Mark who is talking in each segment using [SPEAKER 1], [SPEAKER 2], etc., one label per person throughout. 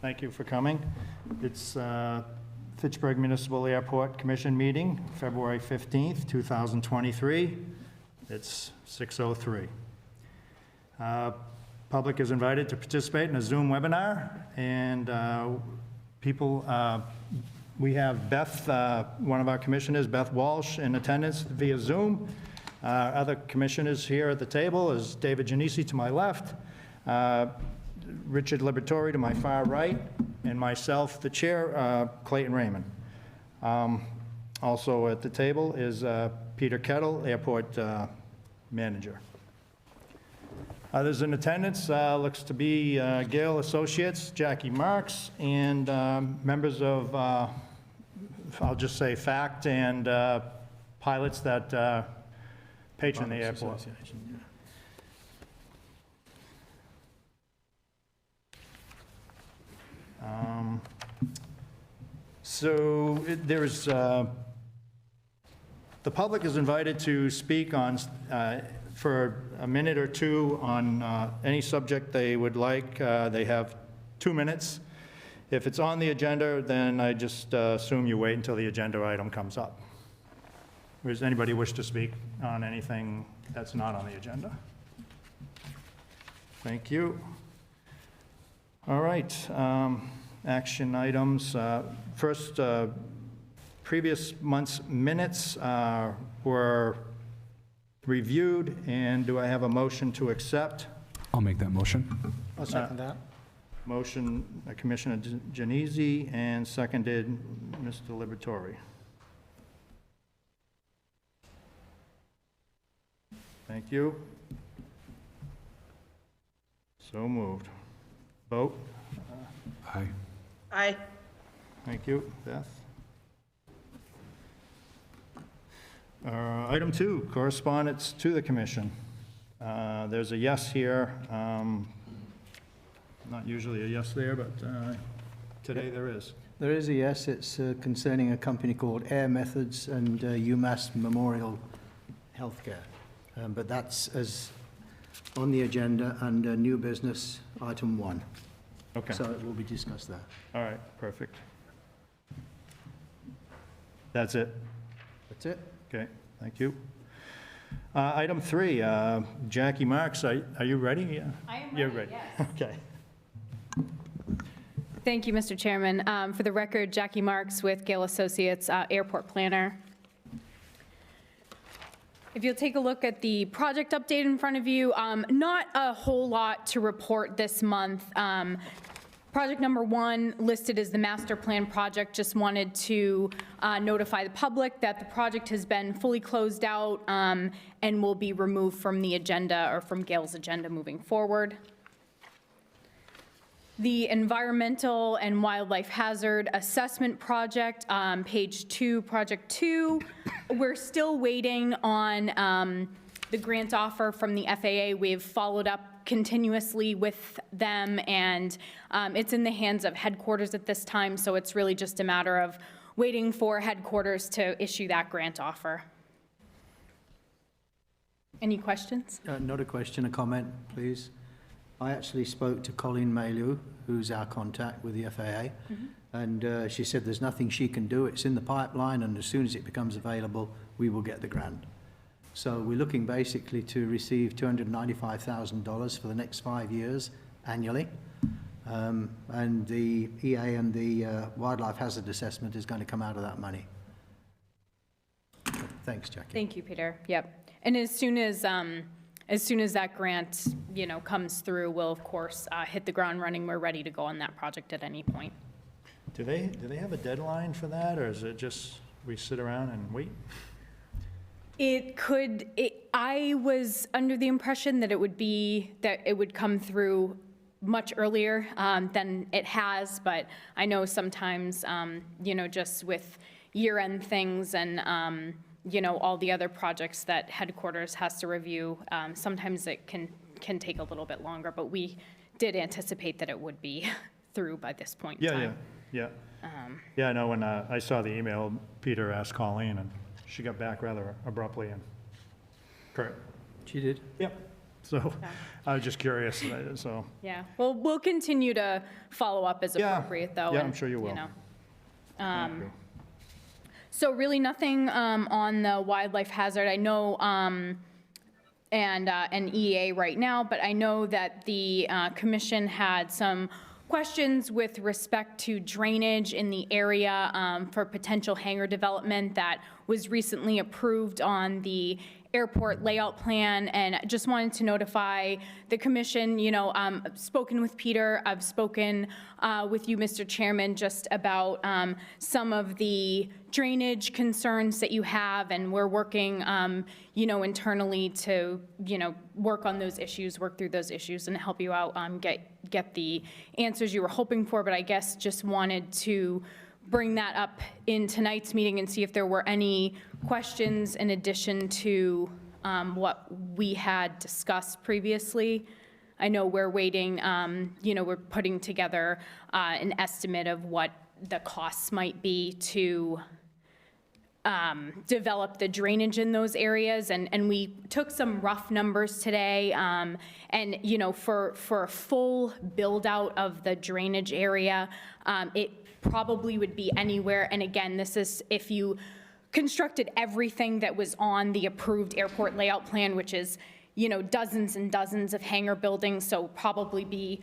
[SPEAKER 1] Thank you for coming. It's Fitchburg Municipal Airport Commission meeting, February 15th, 2023. It's 6:03. Public is invited to participate in a Zoom webinar, and we have Beth, one of our commissioners, Beth Walsh, in attendance via Zoom. Other commissioners here at the table is David Genesi to my left, Richard Liberatore to my far right, and myself, the chair, Clayton Raymond. Also at the table is Peter Kettle, airport manager. Others in attendance looks to be Gale Associates, Jackie Marks, and members of, I'll just say FACT and pilots that patron the airport. There's, the public is invited to speak on, for a minute or two on any subject they would like. They have 2 minutes. If it's on the agenda, then I just assume you wait until the agenda item comes up. Does anybody wish to speak on anything that's not on the agenda? Thank you. All right, action items. First, previous month's minutes were reviewed, and do I have a motion to accept?
[SPEAKER 2] I'll make that motion.
[SPEAKER 3] I'll second that.
[SPEAKER 1] Motion, Commissioner Genesi, and seconded Mr. Liberatore. Thank you. So moved. Vote.
[SPEAKER 2] Aye.
[SPEAKER 4] Aye.
[SPEAKER 1] Thank you, Beth. Item 2, correspondence to the commission. There's a yes here. Not usually a yes there, but today there is.
[SPEAKER 3] There is a yes. It's concerning a company called Air Methods and UMass Memorial Healthcare. But that's as on the agenda under new business, item 1.
[SPEAKER 1] Okay.
[SPEAKER 3] So it will be discussed there.
[SPEAKER 1] All right, perfect. That's it.
[SPEAKER 3] That's it.
[SPEAKER 1] Okay, thank you. Item 3, Jackie Marks, are you ready? Yeah.
[SPEAKER 5] I am
[SPEAKER 1] You're
[SPEAKER 5] ready,
[SPEAKER 1] ready.
[SPEAKER 5] yes.
[SPEAKER 1] Okay.
[SPEAKER 5] Thank you, Mr. Chairman. For the record, Jackie Marks with Gale Associates, airport planner. If you'll take a look at the project update in front of you, not a whole lot to report this month. Project number 1 listed as the master plan project. Just wanted to notify the public that the project has been fully closed out and will be removed from the agenda or from Gale's agenda moving forward. The environmental and wildlife hazard assessment project, page 2, project 2, we're still waiting on the grant offer from the FAA. We've followed up continuously with them, and it's in the hands of headquarters at this time, so it's really just a matter of waiting for headquarters to issue that grant offer. Any questions?
[SPEAKER 3] Not a question, a comment, please. I actually spoke to Colleen Maylew, who's our contact with the FAA, and she said there's nothing she can do. It's in the pipeline, and as soon as it becomes available, we will get the grant. So we're looking basically to receive $295,000 for the next 5 years annually, and the EA and the wildlife hazard assessment is going to come out of that money. Thanks, Jackie.
[SPEAKER 5] Thank you, Peter. Yep. And as soon as that grant, comes through, we'll of course hit the ground running. We're ready to go on that project at any point.
[SPEAKER 1] Do they have a deadline for that, or is it just we sit around and wait?
[SPEAKER 5] I was under the impression that it would come through much earlier than it has, but I know sometimes, just with year-end things and, all the other projects that headquarters has to review, sometimes it can take a little bit longer, but we did anticipate that it would be through by this point in time.
[SPEAKER 1] Yeah. Yeah, I know when I saw the email, Peter asked Colleen, and she got back rather abruptly and correct.
[SPEAKER 3] She did?
[SPEAKER 1] Yep. So I was just curious, so,
[SPEAKER 5] Yeah, well, we'll continue to follow up as
[SPEAKER 1] Yeah.
[SPEAKER 5] appropriate, though.
[SPEAKER 1] Yeah,
[SPEAKER 5] and,
[SPEAKER 1] I'm sure you will.
[SPEAKER 5] know.
[SPEAKER 1] thank you.
[SPEAKER 5] So really nothing on the wildlife hazard. I know, and EA right now, but I know that the commission had some questions with respect to drainage in the area for potential hangar development that was recently approved on the airport layout plan, and just wanted to notify the commission, I've spoken with Peter, I've spoken with you, Mr. Chairman, just about some of the drainage concerns that you have, and we're working, internally to, work on those issues, work through those issues, and help you out, get the answers you were hoping for, but I guess just wanted to bring that up in tonight's meeting and see if there were any questions in addition to what we had discussed previously. I know we're waiting, we're putting together an estimate of what the costs might be to develop the drainage in those areas, and we took some rough numbers today, and, for a full build-out of the drainage area, it probably would be anywhere, and again, this is if you constructed everything that was on the approved airport layout plan, which is, dozens and dozens of hangar buildings, so probably be,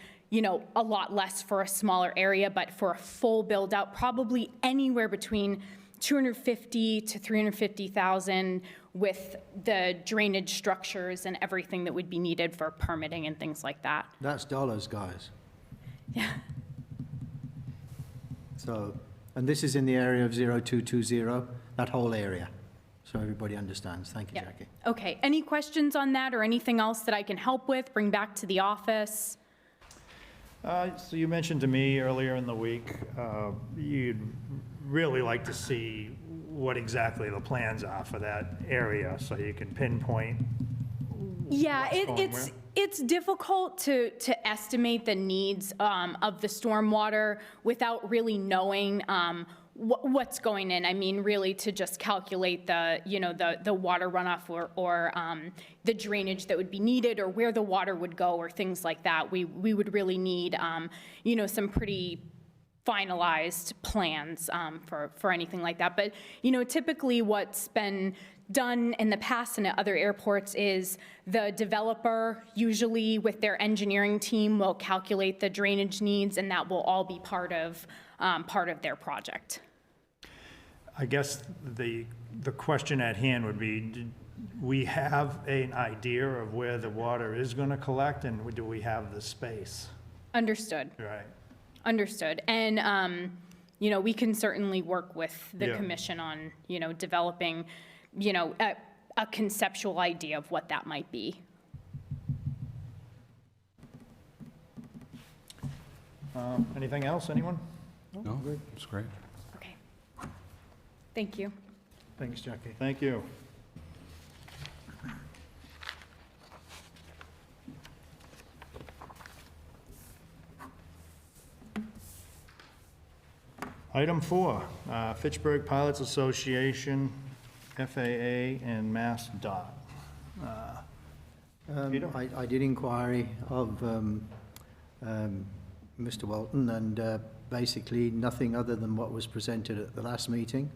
[SPEAKER 5] a lot less for a smaller area, but for a full build-out, probably anywhere between 250 to 350,000 with the drainage structures and everything that would be needed for permitting and things like that.
[SPEAKER 3] That's dollars, guys.
[SPEAKER 5] Yeah.
[SPEAKER 3] So, and this is in the area of 0220, that whole area, so everybody understands. Thank you,
[SPEAKER 5] Yeah.
[SPEAKER 3] Jackie.
[SPEAKER 5] Okay, any questions on that or anything else that I can help with, bring back to the office?
[SPEAKER 1] So you mentioned to me earlier in the week, you'd really like to see what exactly the plans are for that area, so you can pinpoint.
[SPEAKER 5] Yeah,
[SPEAKER 1] What's going where?
[SPEAKER 5] it's difficult to estimate the needs of the stormwater without really knowing what's going in. I mean, really to just calculate the, the water runoff or the drainage that would be needed or where the water would go or things like that. We would really need, some pretty finalized plans for anything like that. But, typically what's been done in the past and at other airports is the developer, usually with their engineering team, will calculate the drainage needs, and that will all be part of their project.
[SPEAKER 1] I guess the question at hand would be, do we have an idea of where the water is going to collect, and do we have the space?
[SPEAKER 5] Understood.
[SPEAKER 1] Right.
[SPEAKER 5] Understood. And, we can certainly work with the
[SPEAKER 1] Yeah.
[SPEAKER 5] commission on, developing, a conceptual idea of what that might be.
[SPEAKER 1] Anything else, anyone?
[SPEAKER 2] No, it's great.
[SPEAKER 5] Okay. Thank you.
[SPEAKER 3] Thanks, Jackie.
[SPEAKER 1] Thank you. Item 4, Fitchburg Pilots Association, FAA, and Mass DOT. Peter?
[SPEAKER 3] I did inquiry of Mr. Walton, and basically nothing other than what was presented at the last meeting.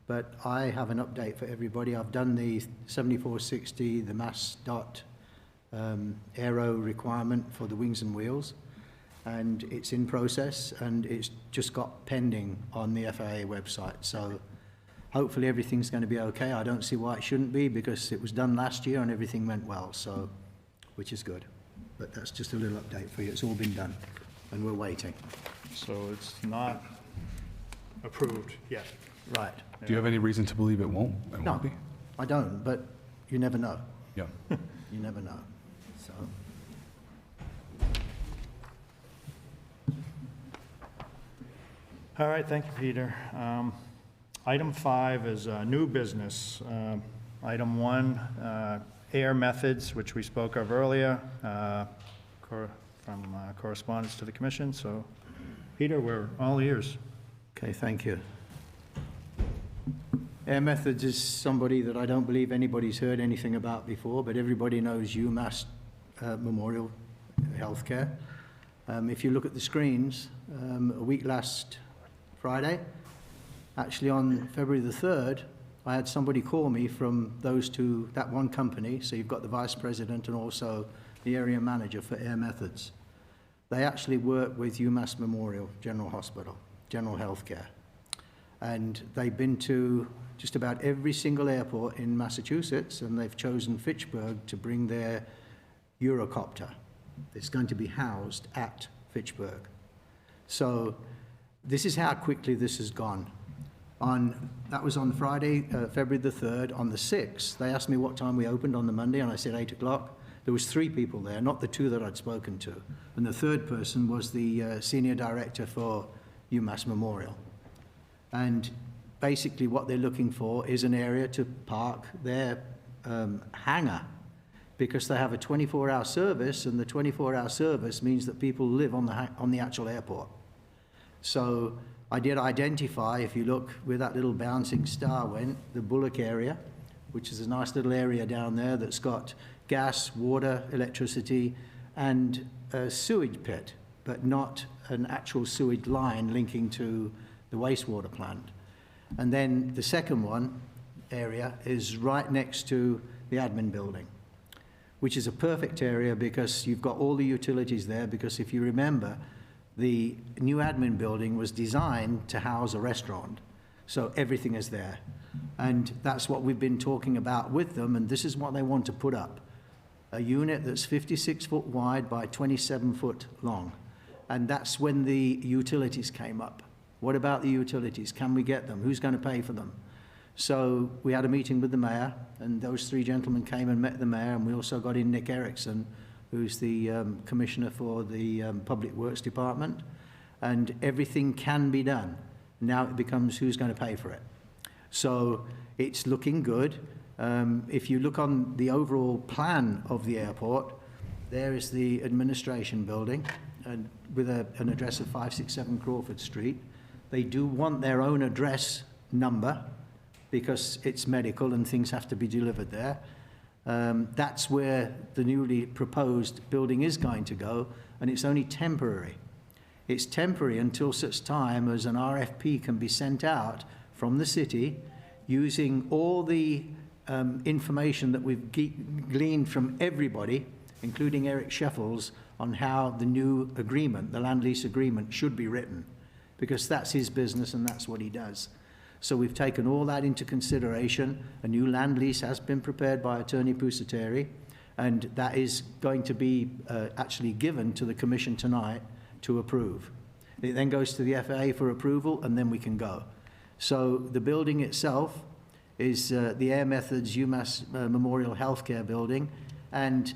[SPEAKER 3] But I have an update for everybody. I've done the 7460, the Mass DOT aero requirement for the wings and wheels, and it's in process, and it's just got pending on the FAA website. So hopefully everything's going to be okay. I don't see why it shouldn't be, because it was done last year and everything went well, so, which is good. But that's just a little update for you. It's all been done, and we're waiting.
[SPEAKER 1] So it's not approved yet.
[SPEAKER 3] Right.
[SPEAKER 2] Do you have any reason to believe it won't
[SPEAKER 3] No,
[SPEAKER 2] be?
[SPEAKER 3] I don't, but you never know.
[SPEAKER 2] Yeah.
[SPEAKER 3] You never know, so.
[SPEAKER 1] All right, thank you, Peter. Item 5 is new business. Item 1, air methods, which we spoke of earlier, from correspondence to the commission. So, Peter, we're all ears.
[SPEAKER 3] Okay, thank you. Air Methods is somebody that I don't believe anybody's heard anything about before, but everybody knows UMass Memorial Healthcare. If you look at the screens, a week last Friday, actually on February the 3rd, I had somebody call me from that one company, so you've got the vice president and also the area manager for Air Methods. They actually work with UMass Memorial General Hospital, General Healthcare. And they've been to just about every single airport in Massachusetts, and they've chosen Fitchburg to bring their Eurocopter. It's going to be housed at Fitchburg. So this is how quickly this has gone. That was on Friday, February the 3rd. On the 6th, they asked me what time we opened on the Monday, and I said 8 o'clock. There was 3 people there, not the 2 that I'd spoken to. And the third person was the senior director for UMass Memorial. And basically what they're looking for is an area to park their hangar, because they have a 24-hour service, and the 24-hour service means that people live on the actual airport. So I did identify, if you look where that little bouncing star went, the Bullock area, which is a nice little area down there that's got gas, water, electricity, and a sewage pit, but not an actual sewage line linking to the wastewater plant. And then the second one area is right next to the admin building, which is a perfect area because you've got all the utilities there, because if you remember, the new admin building was designed to house a restaurant, so everything is there. And that's what we've been talking about with them, and this is what they want to put up. A unit that's 56 foot wide by 27 foot long. And that's when the utilities came up. What about the utilities? Can we get them? Who's going to pay for them? So we had a meeting with the mayor, and those 3 gentlemen came and met the mayor, and we also got in Nick Erickson, who's the commissioner for the Public Works Department, and everything can be done. Now it becomes who's going to pay for it. So it's looking good. If you look on the overall plan of the airport, there is the administration building, and with an address of 567 Crawford Street. They do want their own address number because it's medical and things have to be delivered there. That's where the newly proposed building is going to go, and it's only temporary. It's temporary until such time as an RFP can be sent out from the city using all the information that we've gleaned from everybody, including Eric Sheffels, on how the new agreement, the land lease agreement, should be written, because that's his business and that's what he does. So we've taken all that into consideration. A new land lease has been prepared by Attorney Pusateri, and that is going to be actually given to the Commission tonight to approve. It then goes to the FAA for approval, and then we can go. So the building itself is the Air Methods UMass Memorial Healthcare Building, and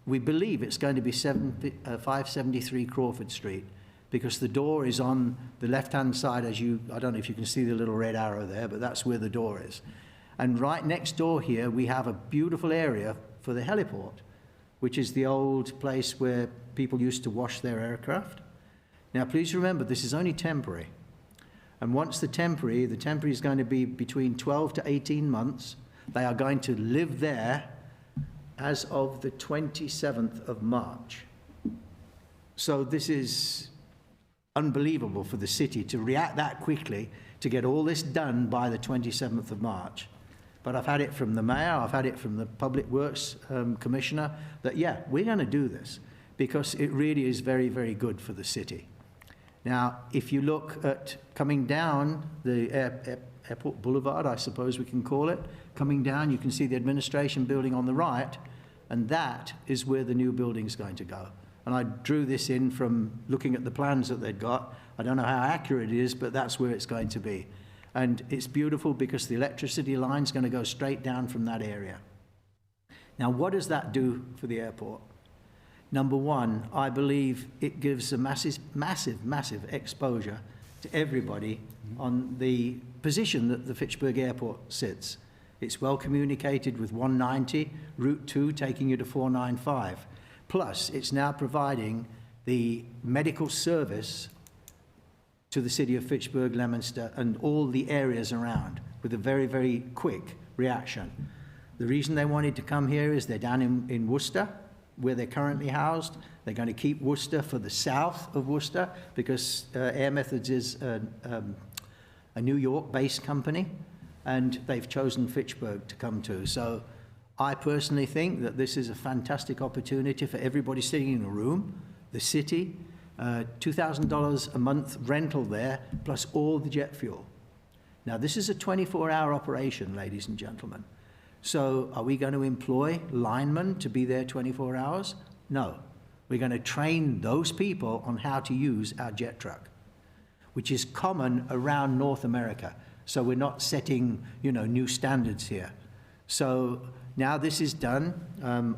[SPEAKER 3] we believe it's going to be 573 Crawford Street, because the door is on the left-hand side, I don't know if you can see the little red arrow there, but that's where the door is. And right next door here, we have a beautiful area for the heliport, which is the old place where people used to wash their aircraft. Now, please remember, this is only temporary. And once the temporary is going to be between 12 to 18 months. They are going to live there as of the 27th of March. So this is unbelievable for the city to react that quickly to get all this done by the 27th of March. But I've had it from the mayor, I've had it from the Public Works Commissioner, that yeah, we're going to do this because it really is very, very good for the city. Now, if you look at coming down the Airport Boulevard, I suppose we can call it, coming down, you can see the administration building on the right, and that is where the new building's going to go. And I drew this in from looking at the plans that they'd got. I don't know how accurate it is, but that's where it's going to be. And it's beautiful because the electricity line's going to go straight down from that area. Now, what does that do for the airport? Number one, I believe it gives a massive, massive, massive exposure to everybody on the position that the Fitchburg Airport sits. It's well communicated with 190, Route 2 taking you to 495. Plus, it's now providing the medical service to the city of Fitchburg, Leominster, and all the areas around with a very, very quick reaction. The reason they wanted to come here is they're down in Worcester, where they're currently housed. They're going to keep Worcester for the south of Worcester because Air Methods is a New York-based company, and they've chosen Fitchburg to come to. So I personally think that this is a fantastic opportunity for everybody sitting in a room, the city, $2,000 a month rental there, plus all the jet fuel. Now, this is a 24-hour operation, ladies and gentlemen. So are we going to employ linemen to be there 24 hours? No. We're going to train those people on how to use our jet truck, which is common around North America. So we're not setting, new standards here. So now this is done.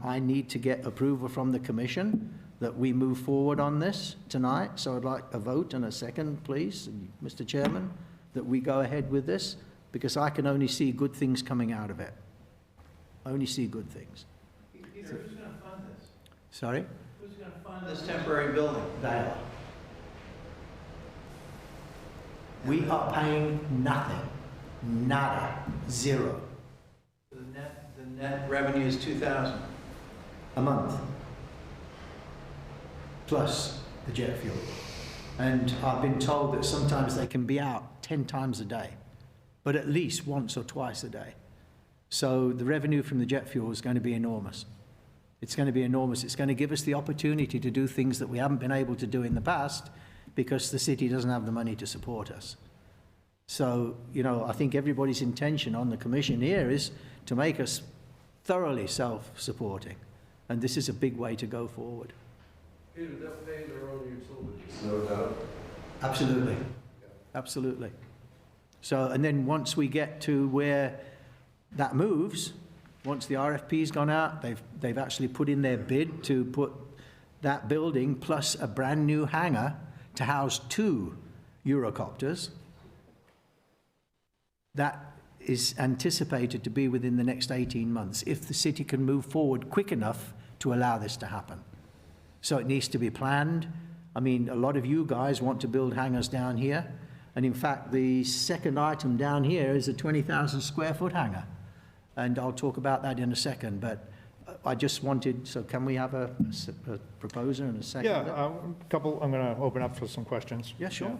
[SPEAKER 3] I need to get approval from the commission that we move forward on this tonight. So I'd like a vote and a second, please, Mr. Chairman, that we go ahead with this, because I can only see good things coming out of it. Only see good things.
[SPEAKER 4] Peter, who's going to fund this?
[SPEAKER 3] Sorry?
[SPEAKER 4] Who's going to fund this temporary building?
[SPEAKER 3] They are. We are paying nothing. Nada. Zero.
[SPEAKER 4] The net revenue is 2,000.
[SPEAKER 3] A month. Plus the jet fuel. And I've been told that sometimes they can be out 10 times a day, but at least once or twice a day. So the revenue from the jet fuel is going to be enormous. It's going to be enormous. It's going to give us the opportunity to do things that we haven't been able to do in the past because the city doesn't have the money to support us. So, I think everybody's intention on the commission here is to make us thoroughly self-supporting. And this is a big way to go forward.
[SPEAKER 6] Peter, they'll pay their own utilities, no doubt.
[SPEAKER 3] Absolutely. Absolutely. So, and then once we get to where that moves, once the RFP's gone out, they've actually put in their bid to put that building plus a brand new hangar to house 2 Eurocopters. That is anticipated to be within the next 18 months, if the city can move forward quick enough to allow this to happen. So it needs to be planned. I mean, a lot of you guys want to build hangars down here. And in fact, the second item down here is a 20,000 square foot hangar. And I'll talk about that in a second, but I just wanted, so can we have a proposer and a second?
[SPEAKER 1] Yeah, I'm going to open up for some questions.
[SPEAKER 3] Yeah, sure.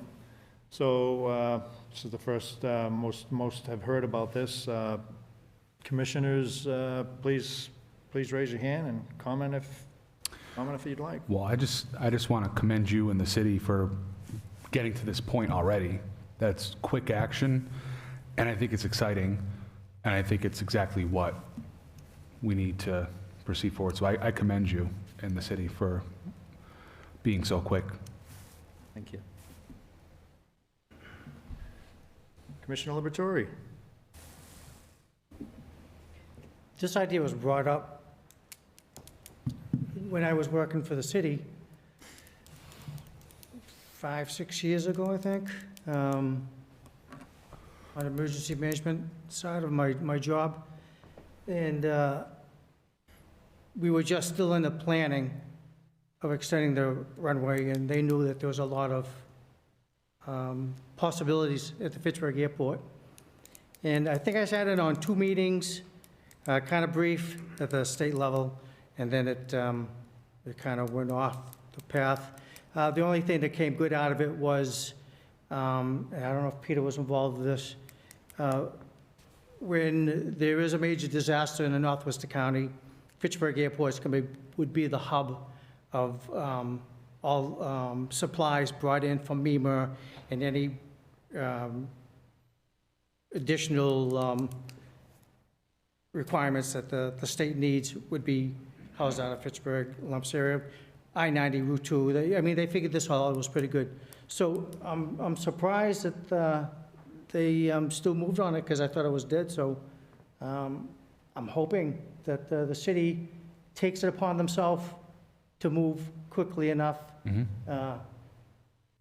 [SPEAKER 1] So this is the first, most have heard about this. Commissioners, please raise your hand and comment if you'd like.
[SPEAKER 2] Well, I just want to commend you and the city for getting to this point already. That's quick action, and I think it's exciting, and I think it's exactly what we need to proceed forward. So I commend you and the city for being so quick.
[SPEAKER 3] Thank you.
[SPEAKER 1] Commissioner Liberatore.
[SPEAKER 7] This idea was brought up when I was working for the city 5-6 years ago, I think, on emergency management side of my job. And we were just still in the planning of extending the runway, and they knew that there was a lot of possibilities at the Fitchburg Airport. And I think I sat in on 2 meetings, kind of brief at the state level, and then it kind of went off the path. The only thing that came good out of it was, and I don't know if Peter was involved with this, when there is a major disaster in the Northwestern County, Fitchburg Airport would be the hub of all supplies brought in from MEMA and any additional requirements that the state needs would be housed out of Fitchburg, Lumps area. I-90, Route 2, they figured this all out was pretty good. So I'm surprised that they still moved on it, because I thought it was dead. So I'm hoping that the city takes it upon themselves to move quickly enough.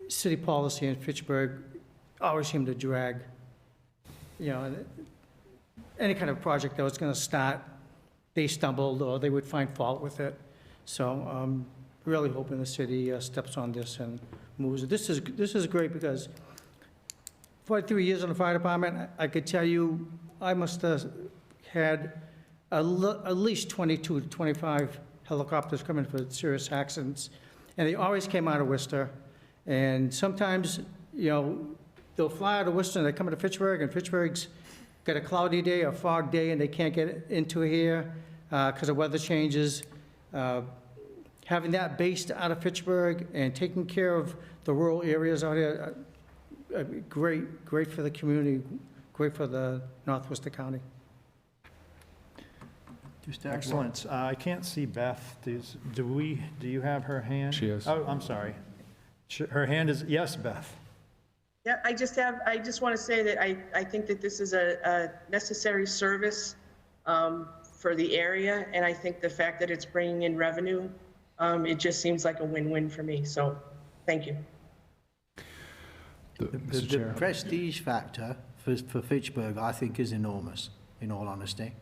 [SPEAKER 7] City policy in Fitchburg always seemed to drag, any kind of project that was going to start, they stumbled or they would find fault with it. So I'm really hoping the city steps on this and moves it. This is great, because 43 years in the fire department, I could tell you I must have had at least 22 to 25 helicopters come in for serious accidents, and they always came out of Worcester. And sometimes, they'll fly out of Worcester and they come into Fitchburg, and Fitchburg's got a cloudy day or fog day, and they can't get into here because of weather changes. Having that based out of Fitchburg and taking care of the rural areas out here, great for the community, great for the Northwest County.
[SPEAKER 3] Just add one-
[SPEAKER 1] Excellent. I can't see Beth. Do you have her hand?
[SPEAKER 2] She is.
[SPEAKER 1] Oh, I'm sorry. Her hand is, yes, Beth.
[SPEAKER 8] Yeah, I just want to say that I think that this is a necessary service for the area, and I think the fact that it's bringing in revenue, it just seems like a win-win for me, so, thank you.
[SPEAKER 2] Mr.
[SPEAKER 3] The
[SPEAKER 2] Chair.
[SPEAKER 3] prestige factor for Fitchburg, I think, is enormous, in all honesty.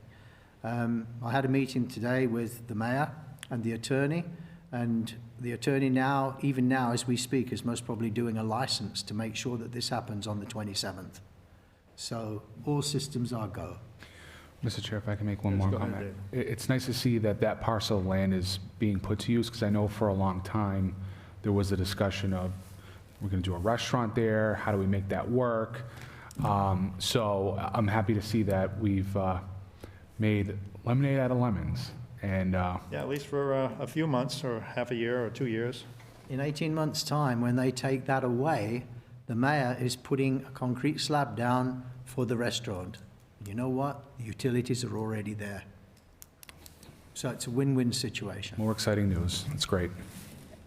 [SPEAKER 3] I had a meeting today with the mayor and the attorney, and the attorney now, even now as we speak, is most probably doing a license to make sure that this happens on the 27th. So all systems are go.
[SPEAKER 2] Mr. Chair, if I can make one more
[SPEAKER 1] go ahead,
[SPEAKER 2] comment. It's nice to see that that parcel of land is being put to use, because I know for a long time, there was a discussion of, we're going to do a restaurant there, how do we make that work? So I'm happy to see that we've made lemonade out of lemons, and
[SPEAKER 1] Yeah, at least for a few months, or half a year, or 2 years.
[SPEAKER 3] In 18 months' time, when they take that away, the mayor is putting a concrete slab down for the restaurant. You know what? The utilities are already there. So it's a win-win situation.
[SPEAKER 2] more exciting news. It's great.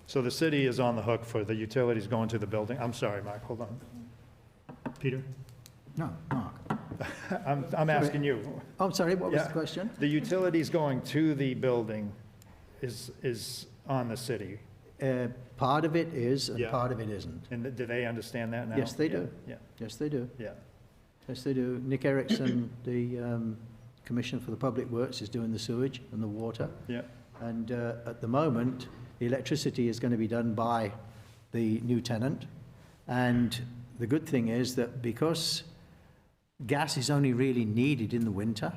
[SPEAKER 1] So the city is on the hook for the utilities going to the building. I'm sorry, Mark, hold on. Peter?
[SPEAKER 3] No, Mark.
[SPEAKER 1] I'm asking you.
[SPEAKER 3] Oh, I'm sorry, what was
[SPEAKER 1] Yeah.
[SPEAKER 3] the question?
[SPEAKER 1] The utilities going to the building is on the city,
[SPEAKER 3] Part of it is, and
[SPEAKER 1] Yeah.
[SPEAKER 3] part of it isn't.
[SPEAKER 1] and do they understand that now?
[SPEAKER 3] Yes, they
[SPEAKER 1] Yeah,
[SPEAKER 3] do.
[SPEAKER 1] Yeah,
[SPEAKER 3] Yes, they do.
[SPEAKER 1] yeah.
[SPEAKER 3] Yes, they do. Nick Erickson, the Commissioner for the Public Works, is doing the sewage and the water.
[SPEAKER 1] Yeah.
[SPEAKER 3] And at the moment, the electricity is going to be done by the new tenant. And the good thing is that because gas is only really needed in the winter,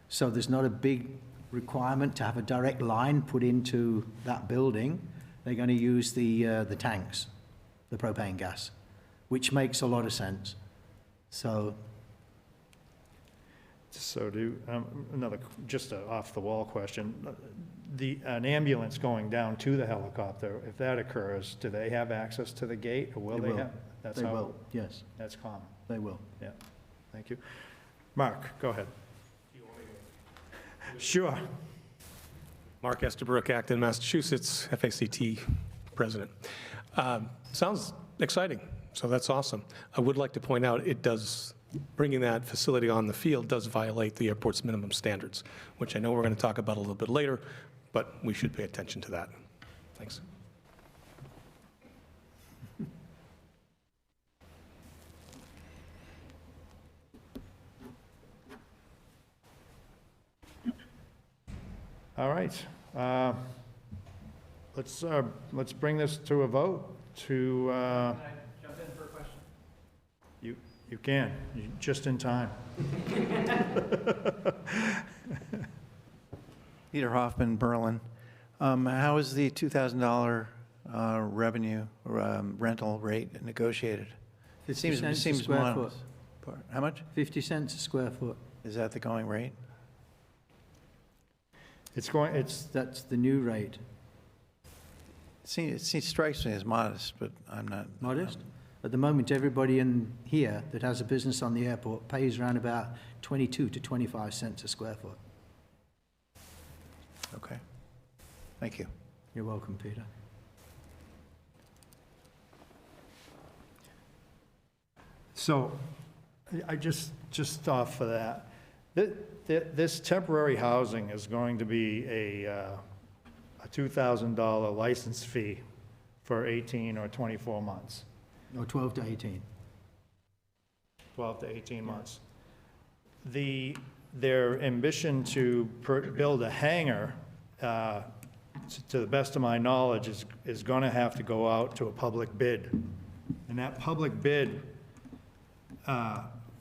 [SPEAKER 3] so there's not a big requirement to have a direct line put into that building, they're going to use the tanks, the propane gas, which makes a lot of sense. So
[SPEAKER 1] Another, just a off-the-wall question. An ambulance going down to the helicopter, if that occurs, do they have access to the gate, or will
[SPEAKER 3] They
[SPEAKER 1] they
[SPEAKER 3] will.
[SPEAKER 1] have? That's
[SPEAKER 3] they
[SPEAKER 1] how-
[SPEAKER 3] will, yes,
[SPEAKER 1] That's common,
[SPEAKER 3] they will.
[SPEAKER 1] yeah. Thank you. Mark, go ahead. Sure.
[SPEAKER 9] Mark Estabrook, Acton, Massachusetts, FACT president. Sounds exciting, so that's awesome. I would like to point out, bringing that facility on the field does violate the airport's minimum standards, which I know we're going to talk about a little bit later, but we should pay attention to that. Thanks.
[SPEAKER 1] All right. Let's bring this to a vote to,
[SPEAKER 4] Can I jump in for a question?
[SPEAKER 1] you can, just in time.
[SPEAKER 4] Peter Hoffman, Berlin. How is the $2,000 revenue rental rate negotiated? It
[SPEAKER 3] 50 cents a
[SPEAKER 4] seems
[SPEAKER 3] square
[SPEAKER 4] modest. How much?
[SPEAKER 3] 50 cents a square foot.
[SPEAKER 4] Is that the going rate?
[SPEAKER 3] That's the new rate.
[SPEAKER 4] It strikes me as modest, but I'm not.
[SPEAKER 3] Modest? At the moment, everybody in here that has a business on the airport pays around about 22 to 25 cents a square foot.
[SPEAKER 4] Okay. Thank you.
[SPEAKER 3] You're welcome, Peter.
[SPEAKER 1] So, I just off of that, this temporary housing is going to be a $2,000 license fee for 18 or 24 months,
[SPEAKER 3] Or 12 to 18.
[SPEAKER 1] 12 to 18 months. Their ambition to build a hangar, to the best of my knowledge, is going to have to go out to a public bid. And that public bid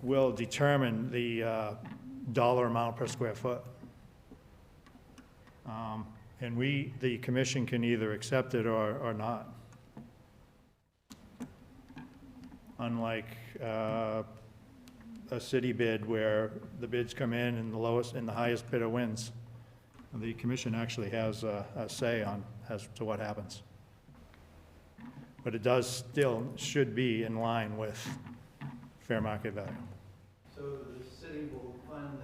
[SPEAKER 1] will determine the dollar amount per square foot. And the commission can either accept it or not. Unlike a city bid where the bids come in and the highest bidder wins. The commission actually has a say on as to what happens. But it should be in line with fair market value.
[SPEAKER 3] So the city will fund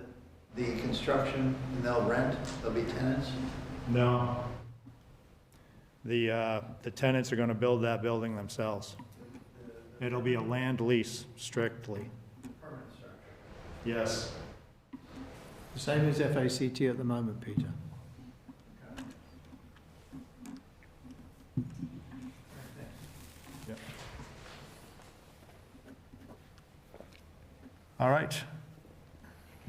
[SPEAKER 3] the construction and they'll rent, there'll be tenants?
[SPEAKER 1] No. The tenants are going to build that building themselves. It'll be a land lease strictly.
[SPEAKER 3] Permanent structure.
[SPEAKER 1] Yes.
[SPEAKER 3] The same as FACT at the moment, Peter.
[SPEAKER 1] All right.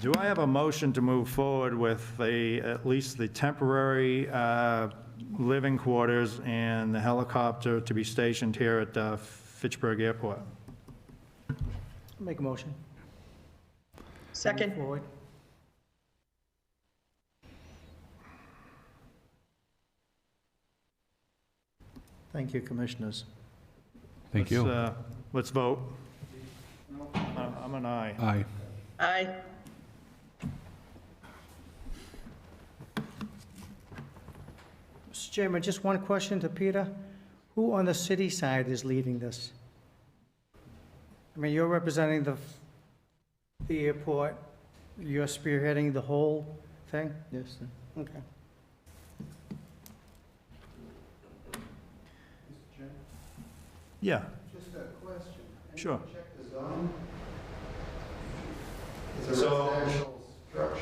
[SPEAKER 1] Do I have a motion to move forward with at least the temporary living quarters and the helicopter to be stationed here at Fitchburg Airport?
[SPEAKER 7] Make a motion.
[SPEAKER 8] Second.
[SPEAKER 7] Move forward.
[SPEAKER 3] Thank you, commissioners.
[SPEAKER 2] Thank you.
[SPEAKER 1] Let's vote. I'm an aye.
[SPEAKER 2] Aye.
[SPEAKER 8] Aye.
[SPEAKER 7] Mr. Chairman, just one question to Peter. Who on the city side is leading this? I mean, you're representing the airport, you're spearheading the whole thing?
[SPEAKER 3] Yes, sir.
[SPEAKER 7] Okay.
[SPEAKER 1] Yeah,
[SPEAKER 6] Just a question.
[SPEAKER 1] sure.
[SPEAKER 6] Check the zone. It's a
[SPEAKER 1] So-
[SPEAKER 6] residential structure.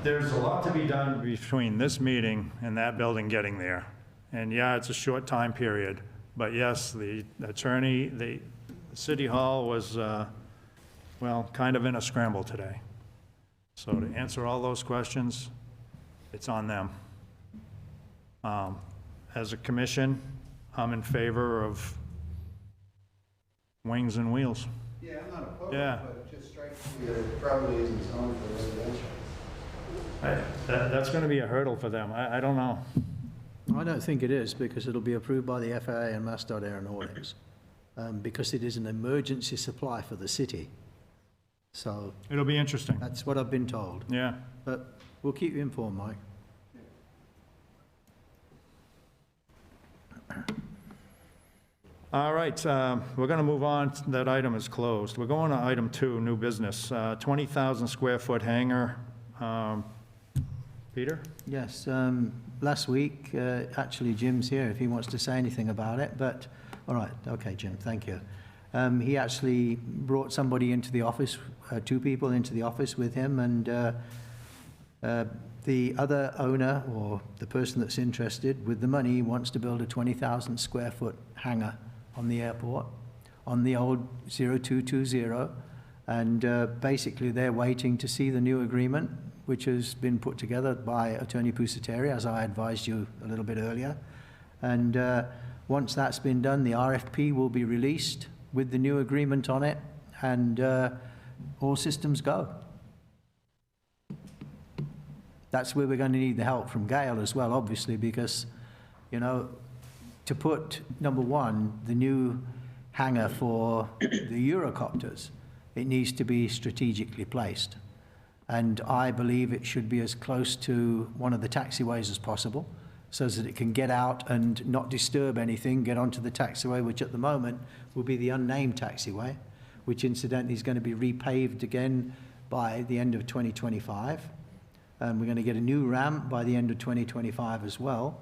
[SPEAKER 1] There's a lot to be done between this meeting and that building getting there. And yeah, it's a short time period, but yes, the attorney, the city hall was, well, kind of in a scramble today. So to answer all those questions, it's on them. As a commission, I'm in favor of wings and wheels.
[SPEAKER 6] Yeah, I'm not opposed,
[SPEAKER 1] Yeah.
[SPEAKER 6] but it just strikes me that it probably isn't zoned for residential.
[SPEAKER 1] That's going to be a hurdle for them. I don't know.
[SPEAKER 3] I don't think it is, because it'll be approved by the FAA and MassDOT Aeronautics, because it is an emergency supply for the city. So
[SPEAKER 1] It'll be interesting.
[SPEAKER 3] that's what I've been told.
[SPEAKER 1] Yeah.
[SPEAKER 3] But we'll keep you informed, Mike.
[SPEAKER 1] All right, we're going to move on. That item is closed. We're going to item 2, new business, 20,000 square foot hangar. Peter?
[SPEAKER 3] Yes, last week, actually Jim's here if he wants to say anything about it, but, all right, okay, Jim, thank you. He actually brought somebody into the office, 2 people into the office with him, and the other owner, or the person that's interested, with the money, wants to build a 20,000 square foot hangar on the airport, on the old 0220, and basically they're waiting to see the new agreement, which has been put together by Attorney Pusateri, as I advised you a little bit earlier. And once that's been done, the RFP will be released with the new agreement on it, and all systems go. That's where we're going to need the help from Gail as well, obviously, because, you know, to put, number one, the new hangar for the Eurocopters, it needs to be strategically placed. And I believe it should be as close to one of the taxiways as possible, so that it can get out and not disturb anything, get onto the taxiway, which at the moment will be the unnamed taxiway, which incidentally is going to be repaved again by the end of 2025. And we're going to get a new ramp by the end of 2025 as well.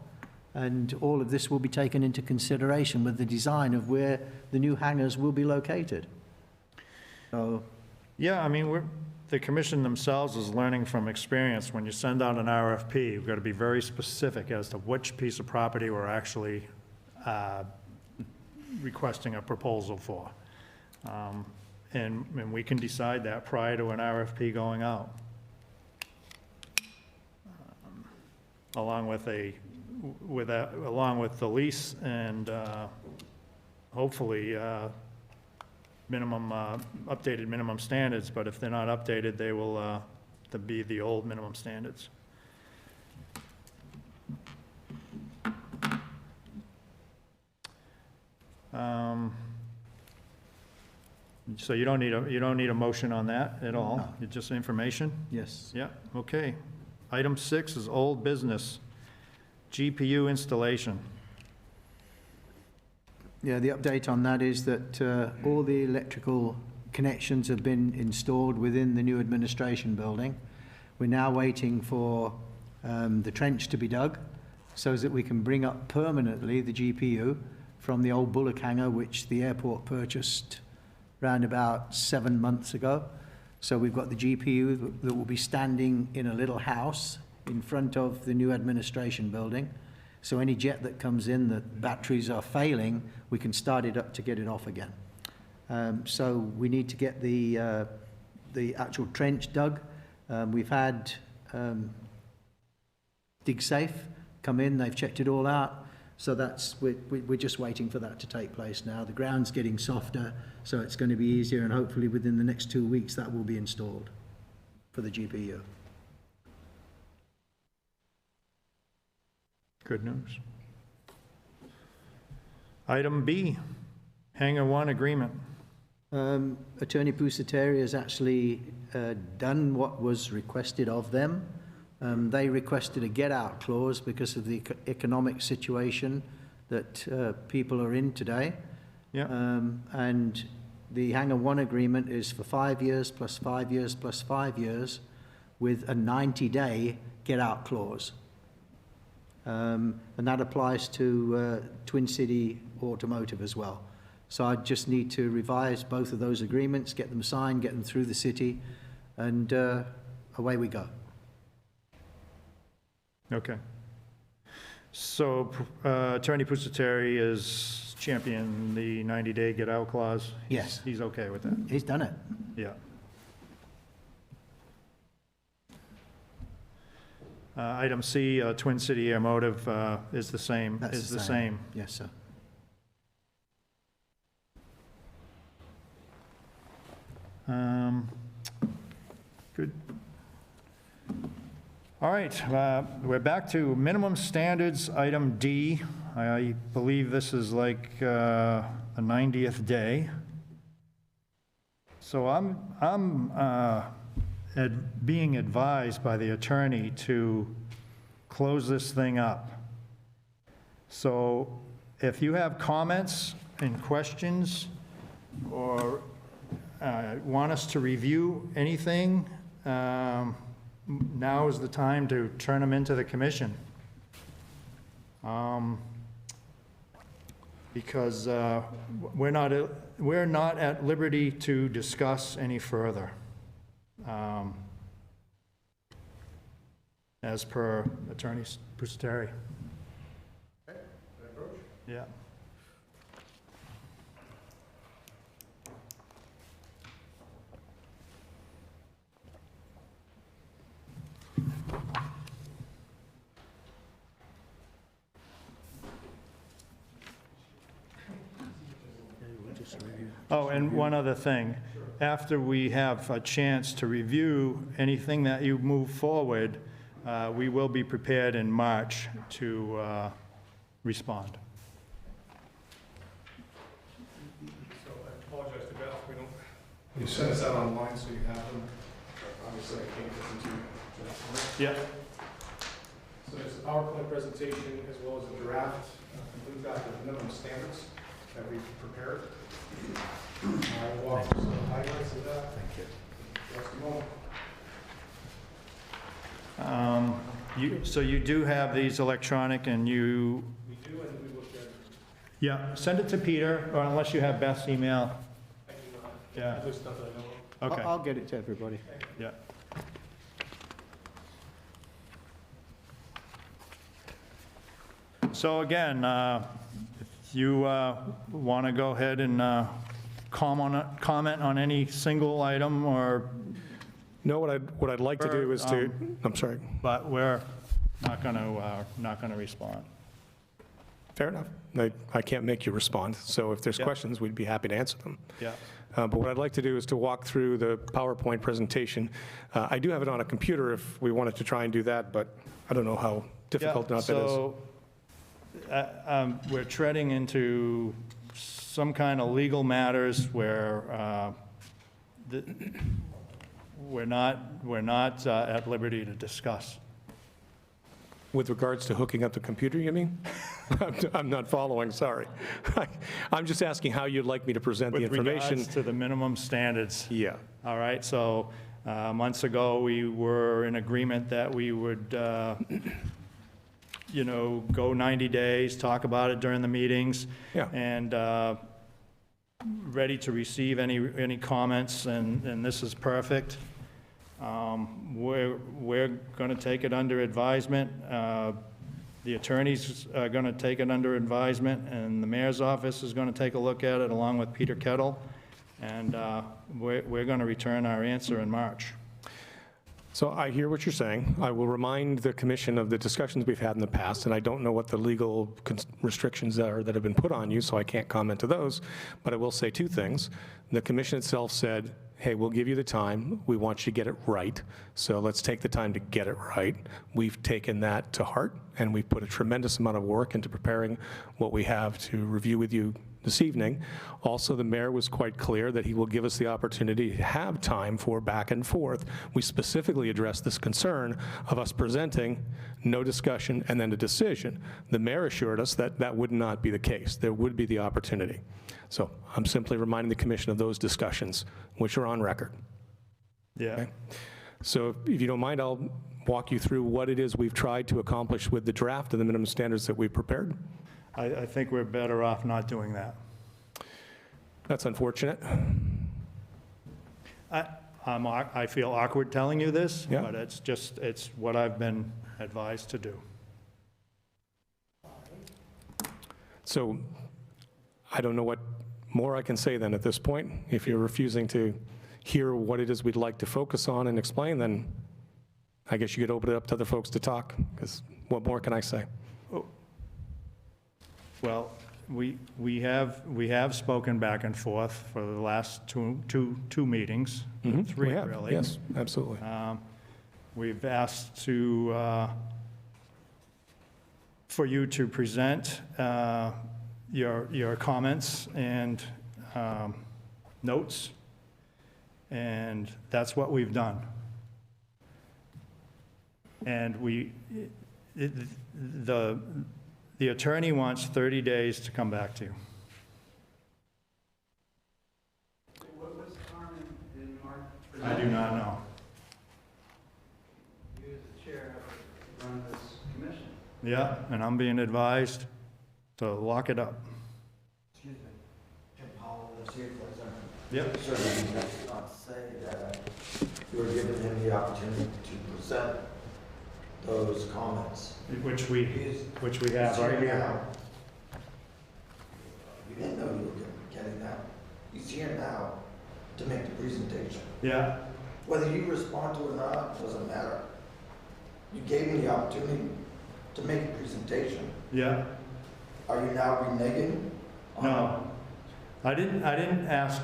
[SPEAKER 3] And all of this will be taken into consideration with the design of where the new hangars will be located. So,
[SPEAKER 1] Yeah, I mean, the commission themselves is learning from experience. When you send out an RFP, you've got to be very specific as to which piece of property we're actually requesting a proposal for. And we can decide that prior to an RFP going out. Along with the lease and hopefully updated minimum standards, but if they're not updated, they will be the old minimum standards. So you don't need a motion on that at all?
[SPEAKER 3] No.
[SPEAKER 1] It's just information?
[SPEAKER 3] Yes.
[SPEAKER 1] Yeah, okay. Item 6 is old business, GPU installation.
[SPEAKER 3] Yeah, the update on that is that all the electrical connections have been installed within the new administration building. We're now waiting for the trench to be dug so that we can bring up permanently the GPU from the old bullock hangar, which the airport purchased around about 7 months ago. So we've got the GPU that will be standing in a little house in front of the new administration building. So any jet that comes in, the batteries are failing, we can start it up to get it off again. So we need to get the actual trench dug. We've had DigSafe come in, they've checked it all out. So we're just waiting for that to take place now. The ground's getting softer, so it's going to be easier, and hopefully within the next 2 weeks that will be installed for the GPU.
[SPEAKER 1] Good news. Item B, Hangar 1 agreement.
[SPEAKER 3] Attorney Pusateri has actually done what was requested of them. They requested a get-out clause because of the economic situation that people are in today.
[SPEAKER 1] Yeah.
[SPEAKER 3] And the Hangar 1 agreement is for 5 years plus 5 years plus 5 years with a 90-day get-out clause. And that applies to Twin City Automotive as well. So I just need to revise both of those agreements, get them signed, get them through the city, and away we go.
[SPEAKER 1] Okay. So Attorney Pusateri is champion the 90-day get-out clause?
[SPEAKER 3] Yes.
[SPEAKER 1] He's okay with that?
[SPEAKER 3] He's done it.
[SPEAKER 1] Yeah. Item C, Twin City Automotive is the same.
[SPEAKER 3] That's
[SPEAKER 1] Is
[SPEAKER 3] the
[SPEAKER 1] the
[SPEAKER 3] same.
[SPEAKER 1] same.
[SPEAKER 3] Yes, sir.
[SPEAKER 1] Good. All right, we're back to minimum standards, item D. I believe this is like the 90th day. So I'm being advised by the attorney to close this thing up. So if you have comments and questions, or want us to review anything, now is the time to turn them into the commission. Because we're not at liberty to discuss any further, as per Attorney Pusateri. Yeah. Oh, and one other thing. After we have a chance to review anything that you move forward, we will be prepared in March to respond.
[SPEAKER 9] So I apologize to Beth, we don't, you sent us out online, so you have them. Obviously, I can't get them to you.
[SPEAKER 1] Yeah.
[SPEAKER 9] So there's a PowerPoint presentation as well as a draft. We've got the minimum standards that we've prepared. I'll walk through some of the highlights of that. Thank you. Just a moment.
[SPEAKER 1] So you do have these electronic, and you...
[SPEAKER 9] We do, and we looked at it.
[SPEAKER 1] Yeah, send it to Peter, or unless you have Beth's email.
[SPEAKER 9] I do not.
[SPEAKER 1] Yeah.
[SPEAKER 9] At least not that I know of.
[SPEAKER 1] Okay,
[SPEAKER 3] I'll get it to everybody.
[SPEAKER 1] yeah. So again, if you want to go ahead and comment on any single item, or,
[SPEAKER 9] No, what I'd like to do is to, I'm sorry,
[SPEAKER 1] but we're not going to respond.
[SPEAKER 9] fair enough. I can't make you respond, so if there's
[SPEAKER 1] Yeah.
[SPEAKER 9] questions, we'd be happy to answer them.
[SPEAKER 1] Yeah.
[SPEAKER 9] But what I'd like to do is to walk through the PowerPoint presentation. I do have it on a computer if we wanted to try and do that, but I don't know how difficult or not that is.
[SPEAKER 1] So we're treading into some kind of legal matters where we're not at liberty to discuss.
[SPEAKER 9] With regards to hooking up the computer, you mean? I'm not following, sorry. I'm just asking how you'd like me to present the
[SPEAKER 1] With
[SPEAKER 9] information.
[SPEAKER 1] regards to the minimum standards.
[SPEAKER 9] Yeah,
[SPEAKER 1] All right, so months ago, we were in agreement that we would, go 90 days, talk about it during the meetings.
[SPEAKER 9] Yeah.
[SPEAKER 1] And ready to receive any comments, and this is perfect. We're going to take it under advisement. The attorneys are going to take it under advisement, and the mayor's office is going to take a look at it along with Peter Kettle. And we're going to return our answer in March.
[SPEAKER 9] so I hear what you're saying. I will remind the commission of the discussions we've had in the past, and I don't know what the legal restrictions are that have been put on you, so I can't comment to those, but I will say two things. The commission itself said, hey, we'll give you the time, we want you to get it right, so let's take the time to get it right. We've taken that to heart, and we've put a tremendous amount of work into preparing what we have to review with you this evening. Also, the mayor was quite clear that he will give us the opportunity to have time for back and forth. We specifically addressed this concern of us presenting, no discussion, and then a decision. The mayor assured us that that would not be the case. There would be the opportunity. So I'm simply reminding the commission of those discussions, which are on record.
[SPEAKER 1] Yeah.
[SPEAKER 9] So if you don't mind, I'll walk you through what it is we've tried to accomplish with the draft of the minimum standards that we've prepared.
[SPEAKER 1] I think we're better off not doing that.
[SPEAKER 9] That's unfortunate.
[SPEAKER 1] I feel awkward telling you this,
[SPEAKER 9] Yeah.
[SPEAKER 1] but it's what I've been advised to do.
[SPEAKER 9] So I don't know what more I can say then at this point. If you're refusing to hear what it is we'd like to focus on and explain, then I guess you could open it up to other folks to talk, because what more can I say?
[SPEAKER 1] Well, we have spoken back and forth for the last two meetings, three
[SPEAKER 9] We have,
[SPEAKER 1] really.
[SPEAKER 9] yes, absolutely.
[SPEAKER 1] We've asked for you to present your comments and notes, and that's what we've done. And the attorney wants 30 days to come back to you.
[SPEAKER 4] What's the harm in Mark?
[SPEAKER 1] I do not know.
[SPEAKER 4] You as the chair have to run this commission.
[SPEAKER 1] Yeah, and I'm being advised to lock it up.
[SPEAKER 10] Excuse me, Jim Powell, the chief representative.
[SPEAKER 1] Yep.
[SPEAKER 10] Certainly, that's not to say that you were giving him the opportunity to present those comments.
[SPEAKER 1] Which we have right here.
[SPEAKER 10] You didn't know you were getting that. He's here now to make the presentation.
[SPEAKER 1] Yeah,
[SPEAKER 10] Whether you respond to it or not, doesn't matter. You gave him the opportunity to make a presentation.
[SPEAKER 1] yeah.
[SPEAKER 10] Are you now reneging? on-
[SPEAKER 1] No. I didn't ask,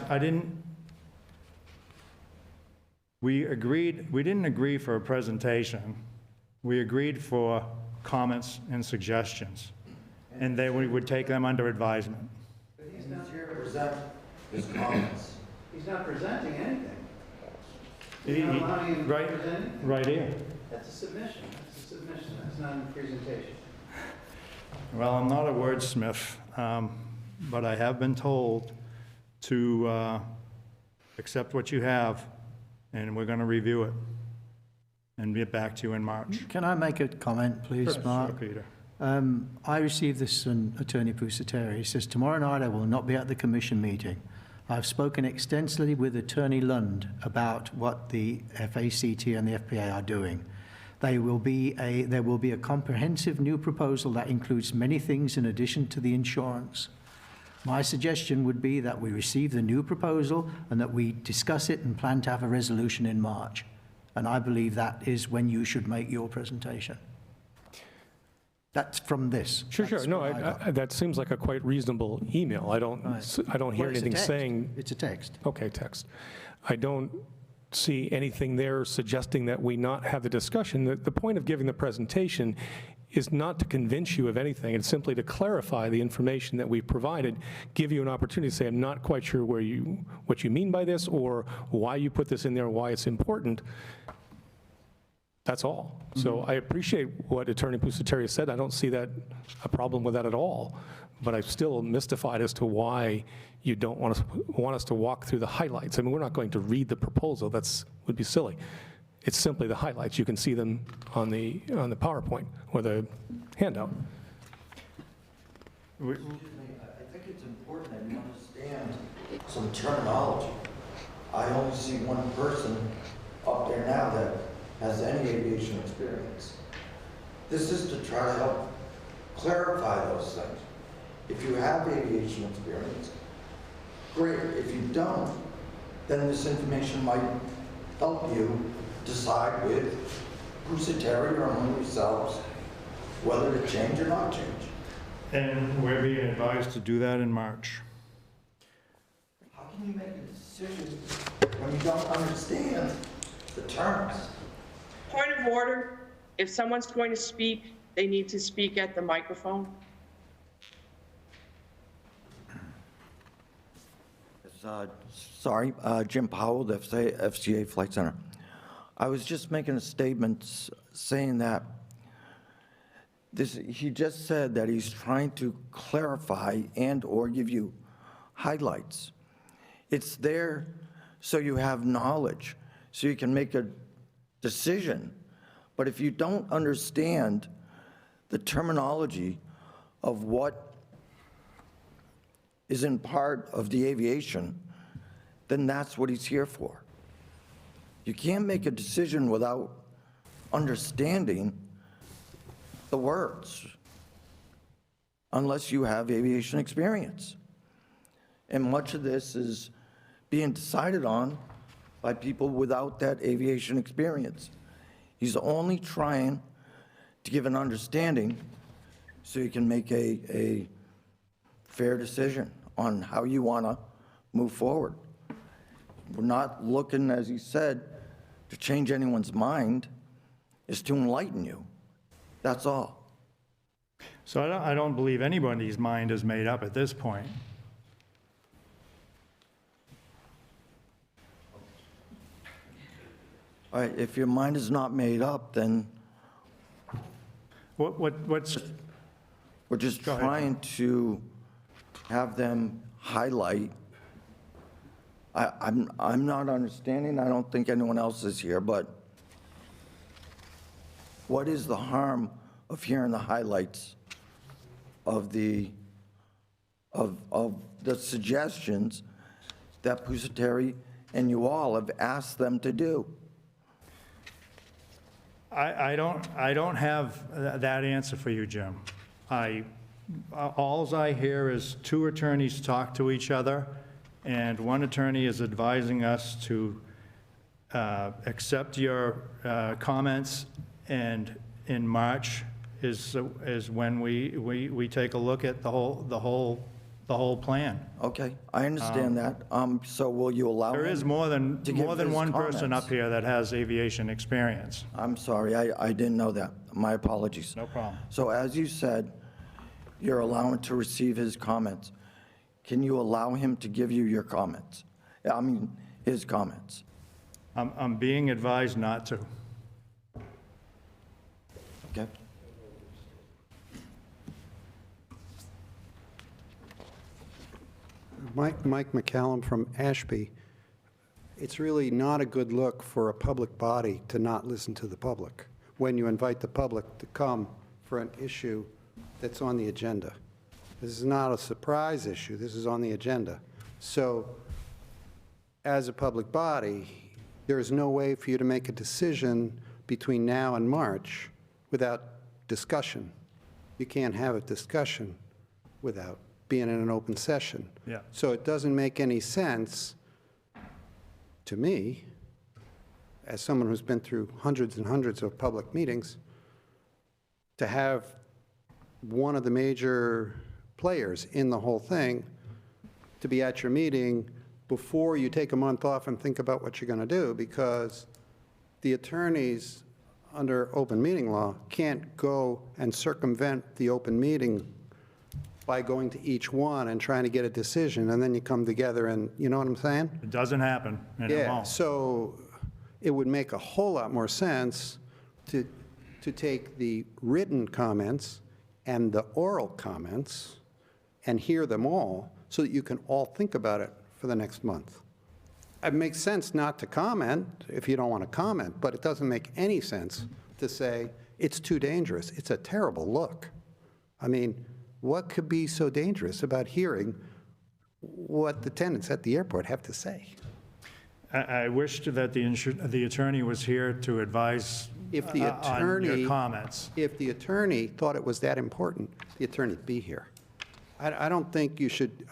[SPEAKER 1] we didn't agree for a presentation. We agreed for comments and suggestions, and then we would take them under advisement.
[SPEAKER 4] But
[SPEAKER 10] He's here to present his comments.
[SPEAKER 4] he's not presenting anything.
[SPEAKER 1] He-
[SPEAKER 4] You're not
[SPEAKER 1] he-
[SPEAKER 4] allowing him to
[SPEAKER 1] right-
[SPEAKER 4] present anything.
[SPEAKER 1] Right here.
[SPEAKER 4] That's a submission, that's not a presentation.
[SPEAKER 1] Well, I'm not a wordsmith, but I have been told to accept what you have, and we're going to review it and get back to you in March.
[SPEAKER 3] Can I make a comment, please,
[SPEAKER 1] Sure,
[SPEAKER 3] Mark?
[SPEAKER 1] Peter.
[SPEAKER 3] I received this from Attorney Pusateri. He says, tomorrow night I will not be at the commission meeting. I've spoken extensively with Attorney Lund about what the FACT and the FPA are doing. There will be a comprehensive new proposal that includes many things in addition to the insurance. My suggestion would be that we receive the new proposal and that we discuss it and plan to have a resolution in March. And I believe that is when you should make your presentation. That's from this.
[SPEAKER 9] Sure.
[SPEAKER 3] That's
[SPEAKER 9] No,
[SPEAKER 3] what I got.
[SPEAKER 9] that seems like a quite reasonable email. I don't
[SPEAKER 3] Right.
[SPEAKER 9] hear
[SPEAKER 3] Well, it's a
[SPEAKER 9] anything
[SPEAKER 3] text.
[SPEAKER 9] saying,
[SPEAKER 3] It's a text.
[SPEAKER 9] okay, text. I don't see anything there suggesting that we not have the discussion. The point of giving the presentation is not to convince you of anything. It's simply to clarify the information that we've provided, give you an opportunity to say, I'm not quite sure what you mean by this, or why you put this in there, why it's important. That's all. So I appreciate what Attorney Pusateri said. I don't see that a problem with that at all. But I'm still mystified as to why you don't want us to walk through the highlights. I mean, we're not going to read the proposal. Would be silly. It's simply the highlights. You can see them on the PowerPoint or the handout.
[SPEAKER 10] Excuse me, I think it's important that you understand some terminology. I only see one person up there now that has any aviation experience. This is to try to help clarify those things. If you have aviation experience, great. If you don't, then this information might help you decide with Pusateri or among yourselves whether to change or not change.
[SPEAKER 1] And we're being advised to do that in March.
[SPEAKER 10] How can you make a decision when you don't understand the terms?
[SPEAKER 8] Point of order, if someone's going to speak, they need to speak at the microphone.
[SPEAKER 10] Sorry, Jim Powell, the FCA Flight Center. I was just making a statement saying that he just said that he's trying to clarify and or give you highlights. It's there so you have knowledge, so you can make a decision. But if you don't understand the terminology of what isn't part of the aviation, then that's what he's here for. You can't make a decision without understanding the words, unless you have aviation experience. And much of this is being decided on by people without that aviation experience. He's only trying to give an understanding so you can make a fair decision on how you want to move forward. We're not looking, as he said, to change anyone's mind. It's to enlighten you. That's all.
[SPEAKER 1] So I don't believe anybody's mind is made up at this point.
[SPEAKER 10] All right, if your mind is not made up, then
[SPEAKER 1] What's,
[SPEAKER 10] we're just
[SPEAKER 1] Go ahead.
[SPEAKER 10] trying to have them highlight. I'm not understanding, I don't think anyone else is here, but what is the harm of hearing the highlights of the suggestions that Pusateri and you all have asked them to do?
[SPEAKER 1] I don't have that answer for you, Jim. Alls I hear is two attorneys talk to each other, and one attorney is advising us to accept your comments, and in March is when we take a look at the whole plan.
[SPEAKER 10] Okay, I understand that. So will you allow
[SPEAKER 1] There
[SPEAKER 10] him
[SPEAKER 1] is more than
[SPEAKER 10] to give his
[SPEAKER 1] one person
[SPEAKER 10] comments?
[SPEAKER 1] up here that has aviation experience.
[SPEAKER 10] I'm sorry, I didn't know that. My apologies.
[SPEAKER 1] No problem.
[SPEAKER 10] So as you said, you're allowing to receive his comments. Can you allow him to give you your comments? I mean, his comments.
[SPEAKER 1] I'm being advised not to.
[SPEAKER 10] Okay?
[SPEAKER 11] Mike McCallum from Ashby. It's really not a good look for a public body to not listen to the public when you invite the public to come for an issue that's on the agenda. This is not a surprise issue. This is on the agenda. So as a public body, there is no way for you to make a decision between now and March without discussion. You can't have a discussion without being in an open session.
[SPEAKER 1] Yeah.
[SPEAKER 11] So it doesn't make any sense to me, as someone who's been through hundreds and hundreds of public meetings, to have one of the major players in the whole thing to be at your meeting before you take a month off and think about what you're going to do, because the attorneys under open meeting law, can't go and circumvent the open meeting by going to each one and trying to get a decision, and then you come together and, you know what I'm saying?
[SPEAKER 1] It doesn't happen, and it
[SPEAKER 11] Yeah,
[SPEAKER 1] won't.
[SPEAKER 11] so it would make a whole lot more sense to take the written comments and the oral comments and hear them all so that you can all think about it for the next month. It makes sense not to comment if you don't want to comment, but it doesn't make any sense to say, it's too dangerous. It's a terrible look. I mean, what could be so dangerous about hearing what the tenants at the airport have to say?
[SPEAKER 1] I wished that the attorney was here to advise
[SPEAKER 11] If the
[SPEAKER 1] on
[SPEAKER 11] attorney,
[SPEAKER 1] your comments.
[SPEAKER 11] if the attorney thought it was that important, the attorney'd be here. I don't think you should,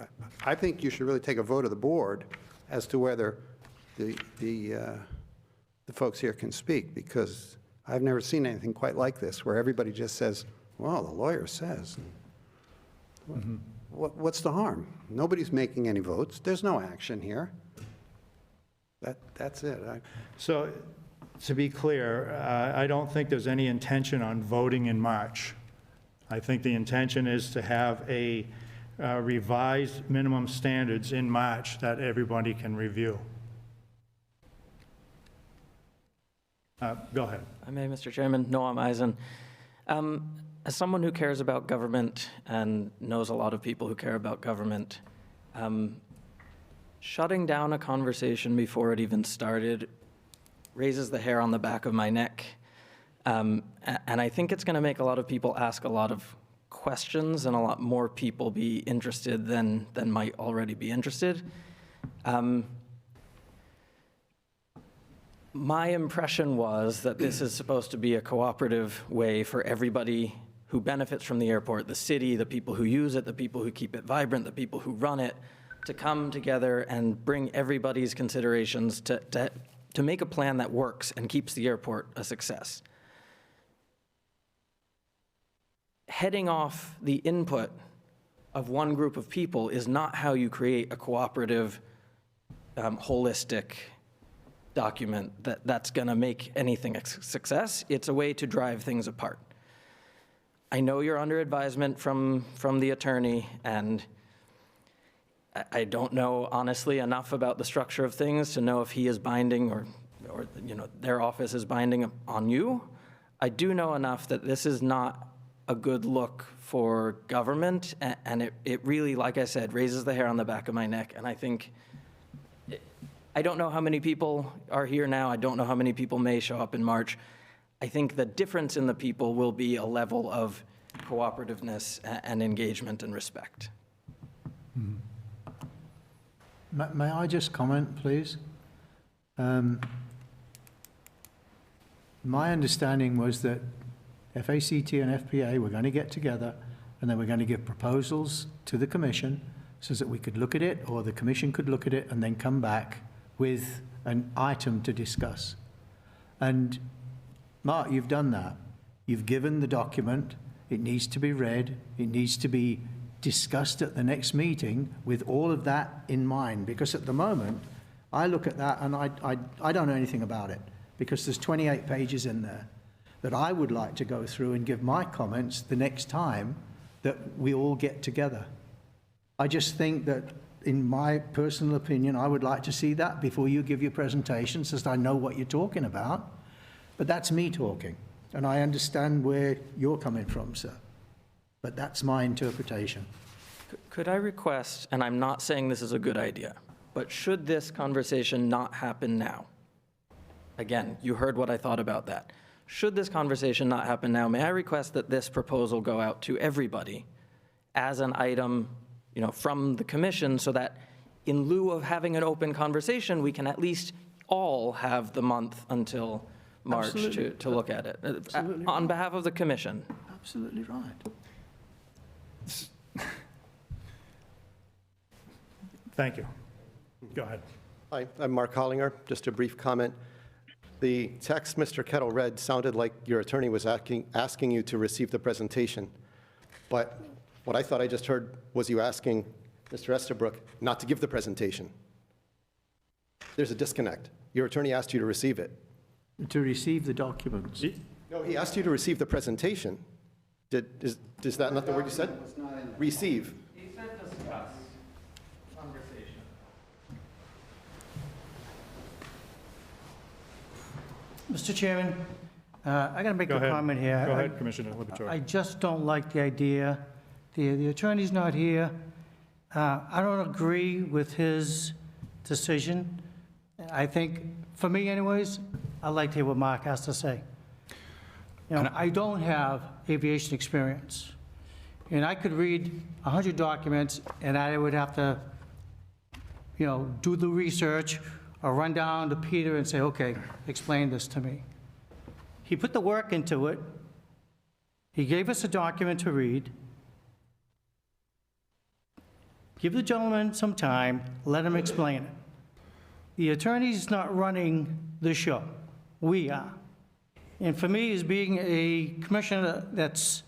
[SPEAKER 11] I think you should really take a vote of the board as to whether the folks here can speak, because I've never seen anything quite like this, where everybody just says, well, the lawyer says. What's the harm? Nobody's making any votes. There's no action here. That's it.
[SPEAKER 1] So, to be clear, I don't think there's any intention on voting in March. I think the intention is to have a revised minimum standards in March that everybody can review. Go ahead.
[SPEAKER 12] I may, Mr. Chairman. Noam Eisen. As someone who cares about government and knows a lot of people who care about government, shutting down a conversation before it even started raises the hair on the back of my neck. And I think it's going to make a lot of people ask a lot of questions and a lot more people be interested than might already be interested. My impression was that this is supposed to be a cooperative way for everybody who benefits from the airport, the city, the people who use it, the people who keep it vibrant, the people who run it, to come together and bring everybody's considerations to make a plan that works and keeps the airport a success. Heading off the input of one group of people is not how you create a cooperative, holistic document that's going to make anything a success. It's a way to drive things apart. I know you're under advisement from the attorney, and I don't know honestly enough about the structure of things to know if he is binding or their office is binding on you. I do know enough that this is not a good look for government, and it really, like I said, raises the hair on the back of my neck. And I think, I don't know how many people are here now. I don't know how many people may show up in March. I think the difference in the people will be a level of cooperativeness and engagement and respect.
[SPEAKER 3] May I just comment, please? My understanding was that FACT and FPA were going to get together and they were going to give proposals to the commission so that we could look at it, or the commission could look at it and then come back with an item to discuss. And Mark, you've done that. You've given the document. It needs to be read. It needs to be discussed at the next meeting with all of that in mind, because at the moment, I look at that and I don't know anything about it, because there's 28 pages in there that I would like to go through and give my comments the next time that we all get together. I just think that, in my personal opinion, I would like to see that before you give your presentation, so that I know what you're talking about. But that's me talking, and I understand where you're coming from, sir. But that's my interpretation.
[SPEAKER 12] Could I request, and I'm not saying this is a good idea, but should this conversation not happen now? Again, you heard what I thought about that. Should this conversation not happen now, may I request that this proposal go out to everybody as an item, from the commission, so that in lieu of having an open conversation, we can at least all have the month until March to look at it.
[SPEAKER 3] Absolutely
[SPEAKER 12] On
[SPEAKER 3] right.
[SPEAKER 12] behalf of the commission.
[SPEAKER 3] Absolutely right.
[SPEAKER 1] Thank you. Go ahead.
[SPEAKER 13] Hi, I'm Mark Hollinger. Just a brief comment. The text Mr. Kettle read sounded like your attorney was asking you to receive the presentation. But what I thought I just heard was you asking Mr. Estabrook not to give the presentation. There's a disconnect. Your attorney asked you to receive it.
[SPEAKER 3] To receive the documents.
[SPEAKER 13] No, he asked you to receive the presentation. Is that not the word you said? Receive.
[SPEAKER 12] He said discuss, conversation.
[SPEAKER 7] Mr. Chairman, I got to make
[SPEAKER 1] Go
[SPEAKER 7] a
[SPEAKER 1] ahead.
[SPEAKER 7] comment here.
[SPEAKER 1] Go ahead, Commissioner
[SPEAKER 7] I
[SPEAKER 1] Liberatore.
[SPEAKER 7] just don't like the idea. The attorney's not here. I don't agree with his decision. I think, for me anyways, I'd like to hear what Mark has to say. You know, I don't have aviation experience. And I could read 100 documents, and I would have to, you know, do the research or run down to Peter and say, okay, explain this to me. He put the work into it. He gave us a document to read. Give the gentleman some time, let him explain it. The attorney's not running the show. We are. And for me, as being a commissioner that's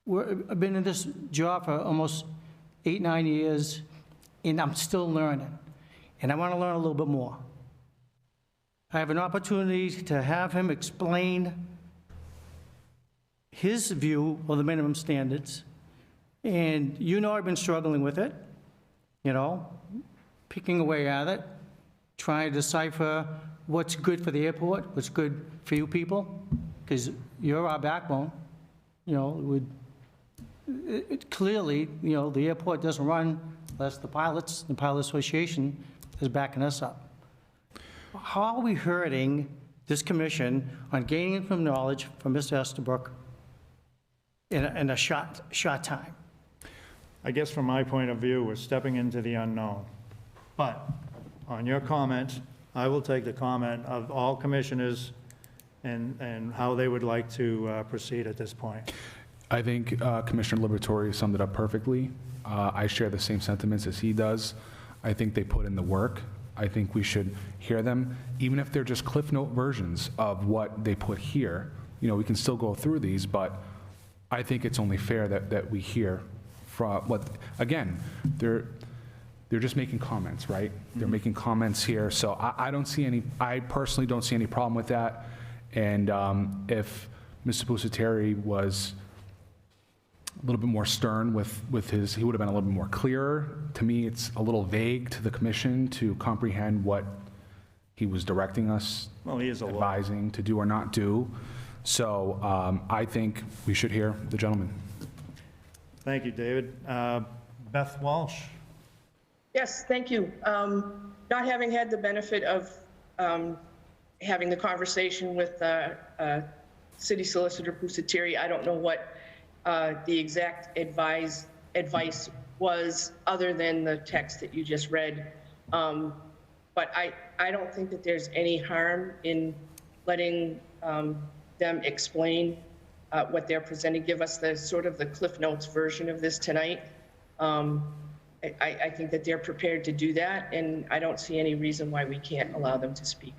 [SPEAKER 7] I've been in this job for almost 8, 9 years, and I'm still learning. And I want to learn a little bit more. I have an opportunity to have him explain his view of the minimum standards. And you know I've been struggling with it, you know, picking away at it, trying to decipher what's good for the airport, what's good for you people, because you're our backbone. You know, clearly, you know, the airport doesn't run unless the Pilot Association is backing us up. How are we hurting this commission on gaining some knowledge from Mr. Estabrook in a short time?
[SPEAKER 1] I guess from my point of view, we're stepping into the unknown. But on your comment, I will take the comment of all commissioners and how they would like to proceed at this point.
[SPEAKER 2] I think Commissioner Liberatore summed it up perfectly. I share the same sentiments as he does. I think they put in the work. I think we should hear them, even if they're just Cliff Note versions of what they put here. You know, we can still go through these, but I think it's only fair that we hear from what, again, they're just making comments, right? They're making comments here, so I personally don't see any problem with that. And if Mr. Busateri was a little bit more stern with his, he would have been a little bit more clearer. To me, it's a little vague to the commission to comprehend what he was directing us,
[SPEAKER 1] Well, he is a lawyer.
[SPEAKER 2] advising to do or not do. So I think we should hear the gentleman.
[SPEAKER 1] Thank you, David. Beth Walsh?
[SPEAKER 8] Yes, thank you. Not having had the benefit of having the conversation with City Solicitor Busateri, I don't know what the exact advice was other than the text that you just read. But I don't think that there's any harm in letting them explain what they're presenting, give us the sort of the Cliff Notes version of this tonight. I think that they're prepared to do that, and I don't see any reason why we can't allow them to speak.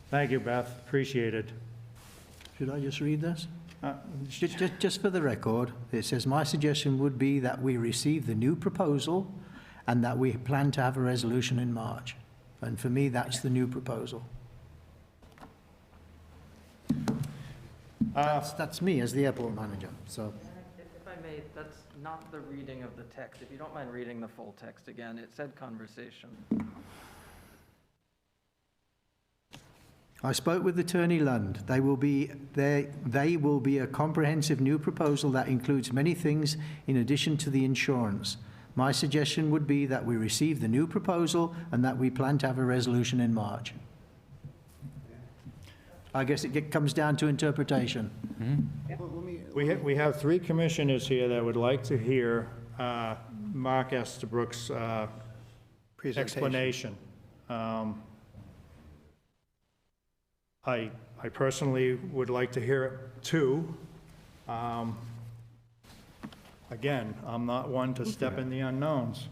[SPEAKER 1] Thank you, Beth. Appreciate it.
[SPEAKER 3] Should I just read this? Just for the record, it says, my suggestion would be that we receive the new proposal and that we plan to have a resolution in March. And for me, that's the new proposal. That's me as the airport manager, so.
[SPEAKER 12] If I may, that's not the reading of the text. If you don't mind reading the full text again, it said conversation.
[SPEAKER 3] I spoke with Attorney Lund. They will be a comprehensive new proposal that includes many things in addition to the insurance. My suggestion would be that we receive the new proposal and that we plan to have a resolution in March. I guess it comes down to interpretation.
[SPEAKER 1] We have 3 commissioners here that would like to hear Mark Estabrook's explanation. I personally would like to hear it too. Again, I'm not one to step in the unknowns.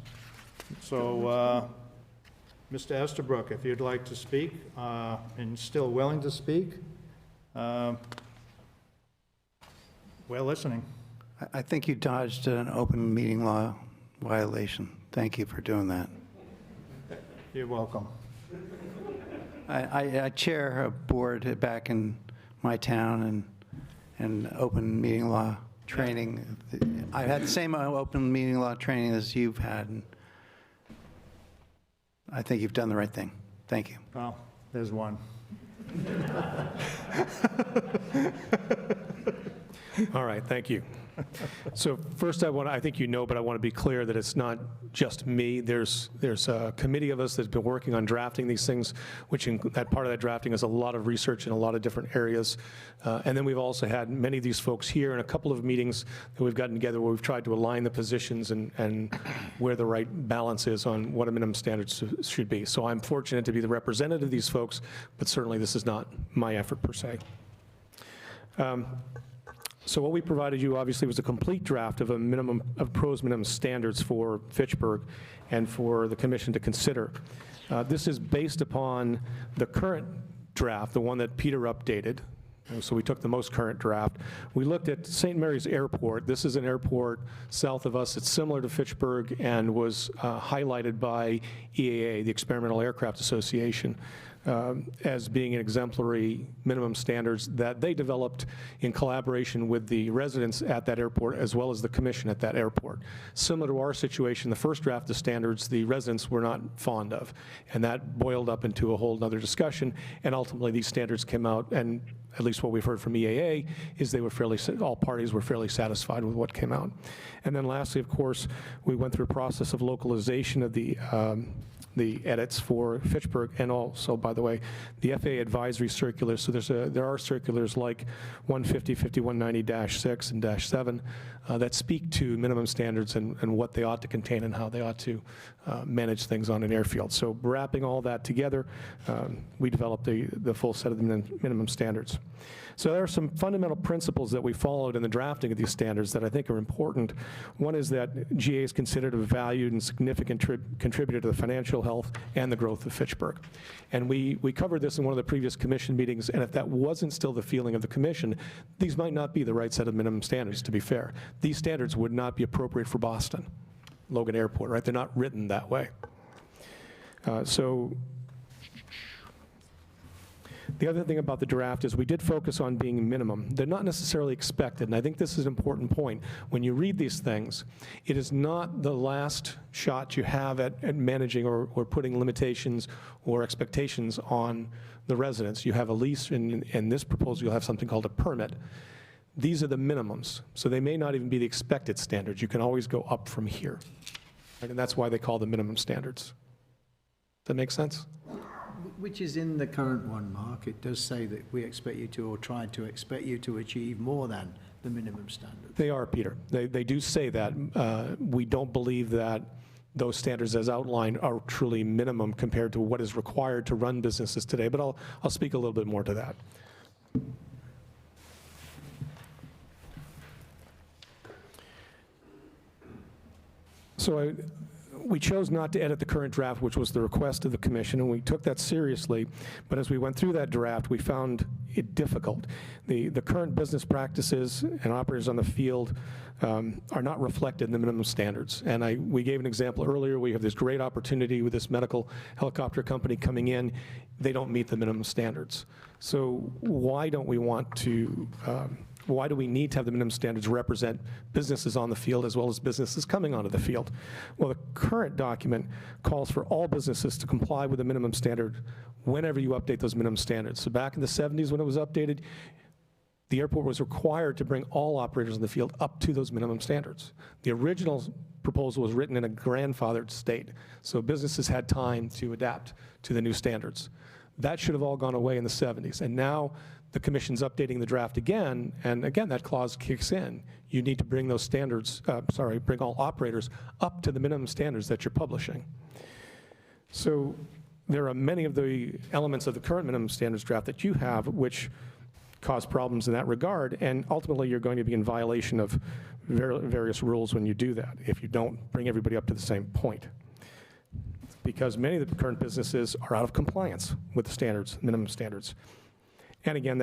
[SPEAKER 1] So, Mr. Estabrook, if you'd like to speak and still willing to speak, we're listening.
[SPEAKER 14] I think you dodged an open meeting law violation. Thank you for doing that.
[SPEAKER 1] You're welcome.
[SPEAKER 14] I chair a board back in my town and open meeting law training. I've had the same open meeting law training as you've had, and I think you've done the right thing. Thank you.
[SPEAKER 1] Well, there's one.
[SPEAKER 9] All right, thank you. So first, I think you know, but I want to be clear that it's not just me. There's a committee of us that's been working on drafting these things, which that part of that drafting is a lot of research in a lot of different areas. And then we've also had many of these folks here in a couple of meetings that we've gotten together where we've tried to align the positions and where the right balance is on what a minimum standard should be. So I'm fortunate to be the representative of these folks, but certainly this is not my effort per se. So what we provided you, obviously, was a complete draft of proposed minimum standards for Fitchburg and for the commission to consider. This is based upon the current draft, the one that Peter updated. So we took the most current draft. We looked at St. Mary's Airport. This is an airport south of us. It's similar to Fitchburg and was highlighted by EAA, the Experimental Aircraft Association, as being an exemplary minimum standards that they developed in collaboration with the residents at that airport as well as the commission at that airport. Similar to our situation, the first draft of standards the residents were not fond of, and that boiled up into a whole other discussion, and ultimately these standards came out, and at least what we've heard from EAA is they were all parties were fairly satisfied with what came out. And then lastly, of course, we went through a process of localization of the edits for Fitchburg, and also, by the way, the FAA advisory circulars. So there are circulars like 150, 5190-6 and -7 that speak to minimum standards and what they ought to contain and how they ought to manage things on an airfield. So wrapping all that together, we developed the full set of the minimum standards. So there are some fundamental principles that we followed in the drafting of these standards that I think are important. One is that GA is considered a valued and significant contributor to the financial health and the growth of Fitchburg. And we covered this in one of the previous commission meetings, and if that wasn't still the feeling of the commission, these might not be the right set of minimum standards, to be fair. These standards would not be appropriate for Boston, Logan Airport, right? They're not written that way. The other thing about the draft is we did focus on being minimum. They're not necessarily expected, and I think this is an important point. When you read these things, it is not the last shot you have at managing or putting limitations or expectations on the residents. You have a lease, and in this proposal you'll have something called a permit. These are the minimums, so they may not even be the expected standards. You can always go up from here, right? And that's why they call them minimum standards. Does that make sense?
[SPEAKER 3] Which is in the current one, Mark. It does say that we expect you to, or try to expect you to achieve more than the minimum standard.
[SPEAKER 9] They are, Peter. They do say that. We don't believe that those standards as outlined are truly minimum compared to what is required to run businesses today, but I'll speak a little bit more to that. So we chose not to edit the current draft, which was the request of the commission, and we took that seriously. But as we went through that draft, we found it difficult. The current business practices and operators on the field are not reflected in the minimum standards. And we gave an example earlier. We have this great opportunity with this medical helicopter company coming in. They don't meet the minimum standards. So why don't we want to why do we need to have the minimum standards represent businesses on the field as well as businesses coming onto the field? Well, the current document calls for all businesses to comply with the minimum standard whenever you update those minimum standards. So back in the 70s when it was updated, the airport was required to bring all operators in the field up to those minimum standards. The original proposal was written in a grandfathered state, so businesses had time to adapt to the new standards. That should have all gone away in the 70s, and now the commission's updating the draft again, and again, that clause kicks in. You need to bring those standards, bring all operators up to the minimum standards that you're publishing. So there are many of the elements of the current minimum standards draft that you have which cause problems in that regard, and ultimately you're going to be in violation of various rules when you do that, if you don't bring everybody up to the same point. Because many of the current businesses are out of compliance with the standards, minimum standards. And again,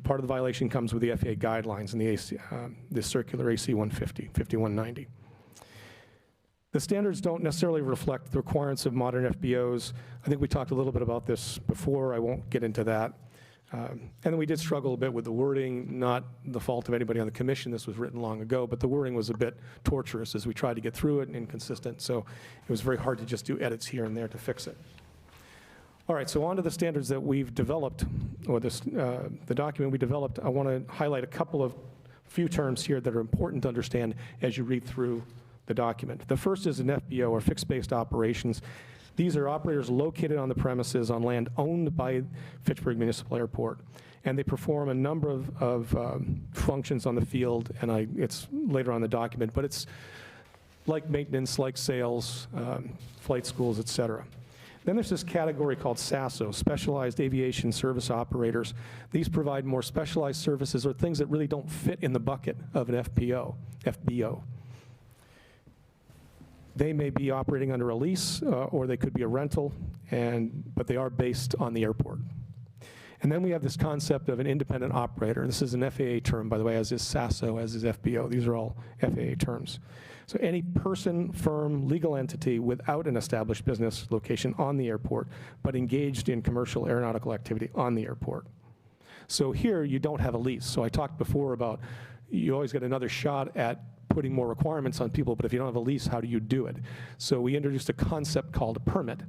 [SPEAKER 9] part of the violation comes with the FAA guidelines and the circular AC 150, 5190. The standards don't necessarily reflect the requirements of modern FBOs. I think we talked a little bit about this before. I won't get into that. And then we did struggle a bit with the wording, not the fault of anybody on the commission. This was written long ago, but the wording was a bit torturous as we tried to get through it and inconsistent. So it was very hard to just do edits here and there to fix it. All right, so on to the standards that we've developed, or the document we developed. I want to highlight a couple of few terms here that are important to understand as you read through the document. The first is an FBO, or fixed-based operations. These are operators located on the premises on land owned by Fitchburg Municipal Airport, and they perform a number of functions on the field, and it's later on in the document, but it's like maintenance, like sales, flight schools, et cetera. Then there's this category called SASO, Specialized Aviation Service Operators. These provide more specialized services or things that really don't fit in the bucket of an FBO. They may be operating under a lease, or they could be a rental, but they are based on the airport. And then we have this concept of an independent operator. This is an FAA term, by the way, as is SASO, as is FBO. These are all FAA terms. So any person, firm, legal entity without an established business location on the airport, but engaged in commercial aeronautical activity on the airport. So here you don't have a lease. So I talked before about you always get another shot at putting more requirements on people, but if you don't have a lease, how do you do it? So we introduced a concept called a permit.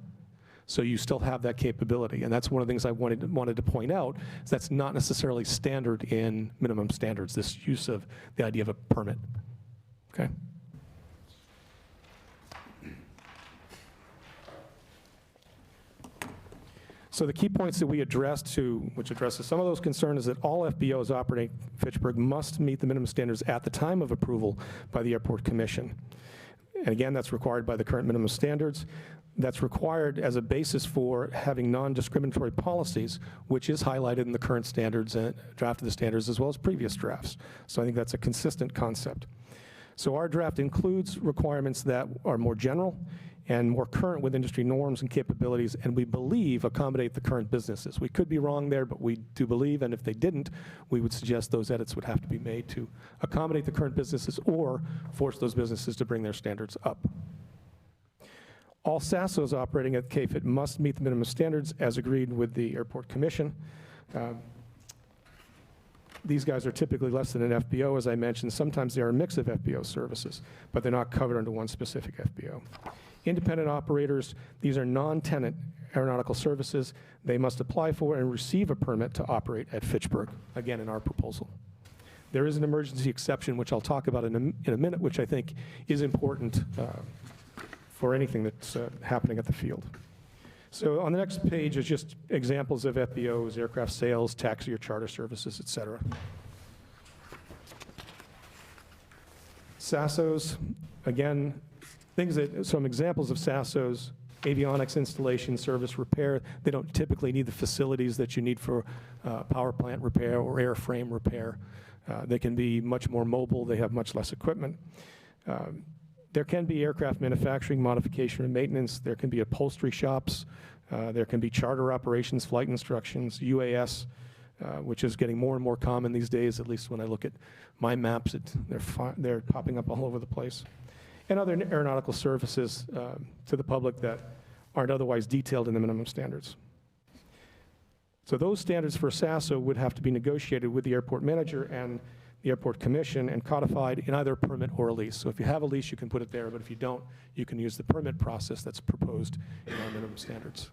[SPEAKER 9] So you still have that capability, and that's one of the things I wanted to point out, is that's not necessarily standard in minimum standards, this use of the idea of a permit, okay? So the key points that we addressed which addresses some of those concerns, is that all FBOs operating Fitchburg must meet the minimum standards at the time of approval by the Airport Commission. And again, that's required by the current minimum standards. That's required as a basis for having non-discriminatory policies, which is highlighted in the current standards and draft of the standards, as well as previous drafts. So I think that's a consistent concept. So our draft includes requirements that are more general and more current with industry norms and capabilities, and we believe accommodate the current businesses. We could be wrong there, but we do believe, and if they didn't, we would suggest those edits would have to be made to accommodate the current businesses or force those businesses to bring their standards up. All SASOs operating at KFIT must meet the minimum standards as agreed with the Airport Commission. These guys are typically less than an FBO, as I mentioned. Sometimes they are a mix of FBO services, but they're not covered under one specific FBO. Independent operators, these are non-tenant aeronautical services. They must apply for and receive a permit to operate at Fitchburg, again, in our proposal. There is an emergency exception, which I'll talk about in a minute, which I think is important for anything that's happening at the field. So on the next page is just examples of FBOs, aircraft sales, taxi or charter services, et cetera. SASOs, again, some examples of SASOs: avionics installation, service, repair. They don't typically need the facilities that you need for power plant repair or airframe repair. They can be much more mobile. They have much less equipment. There can be aircraft manufacturing, modification, and maintenance. There can be upholstery shops. There can be charter operations, flight instructions, UAS, which is getting more and more common these days, at least when I look at my maps. They're popping up all over the place. And other aeronautical services to the public that aren't otherwise detailed in the minimum standards. So those standards for SASO would have to be negotiated with the airport manager and the Airport Commission and codified in either a permit or a lease. So if you have a lease, you can put it there, but if you don't, you can use the permit process that's proposed in our minimum standards.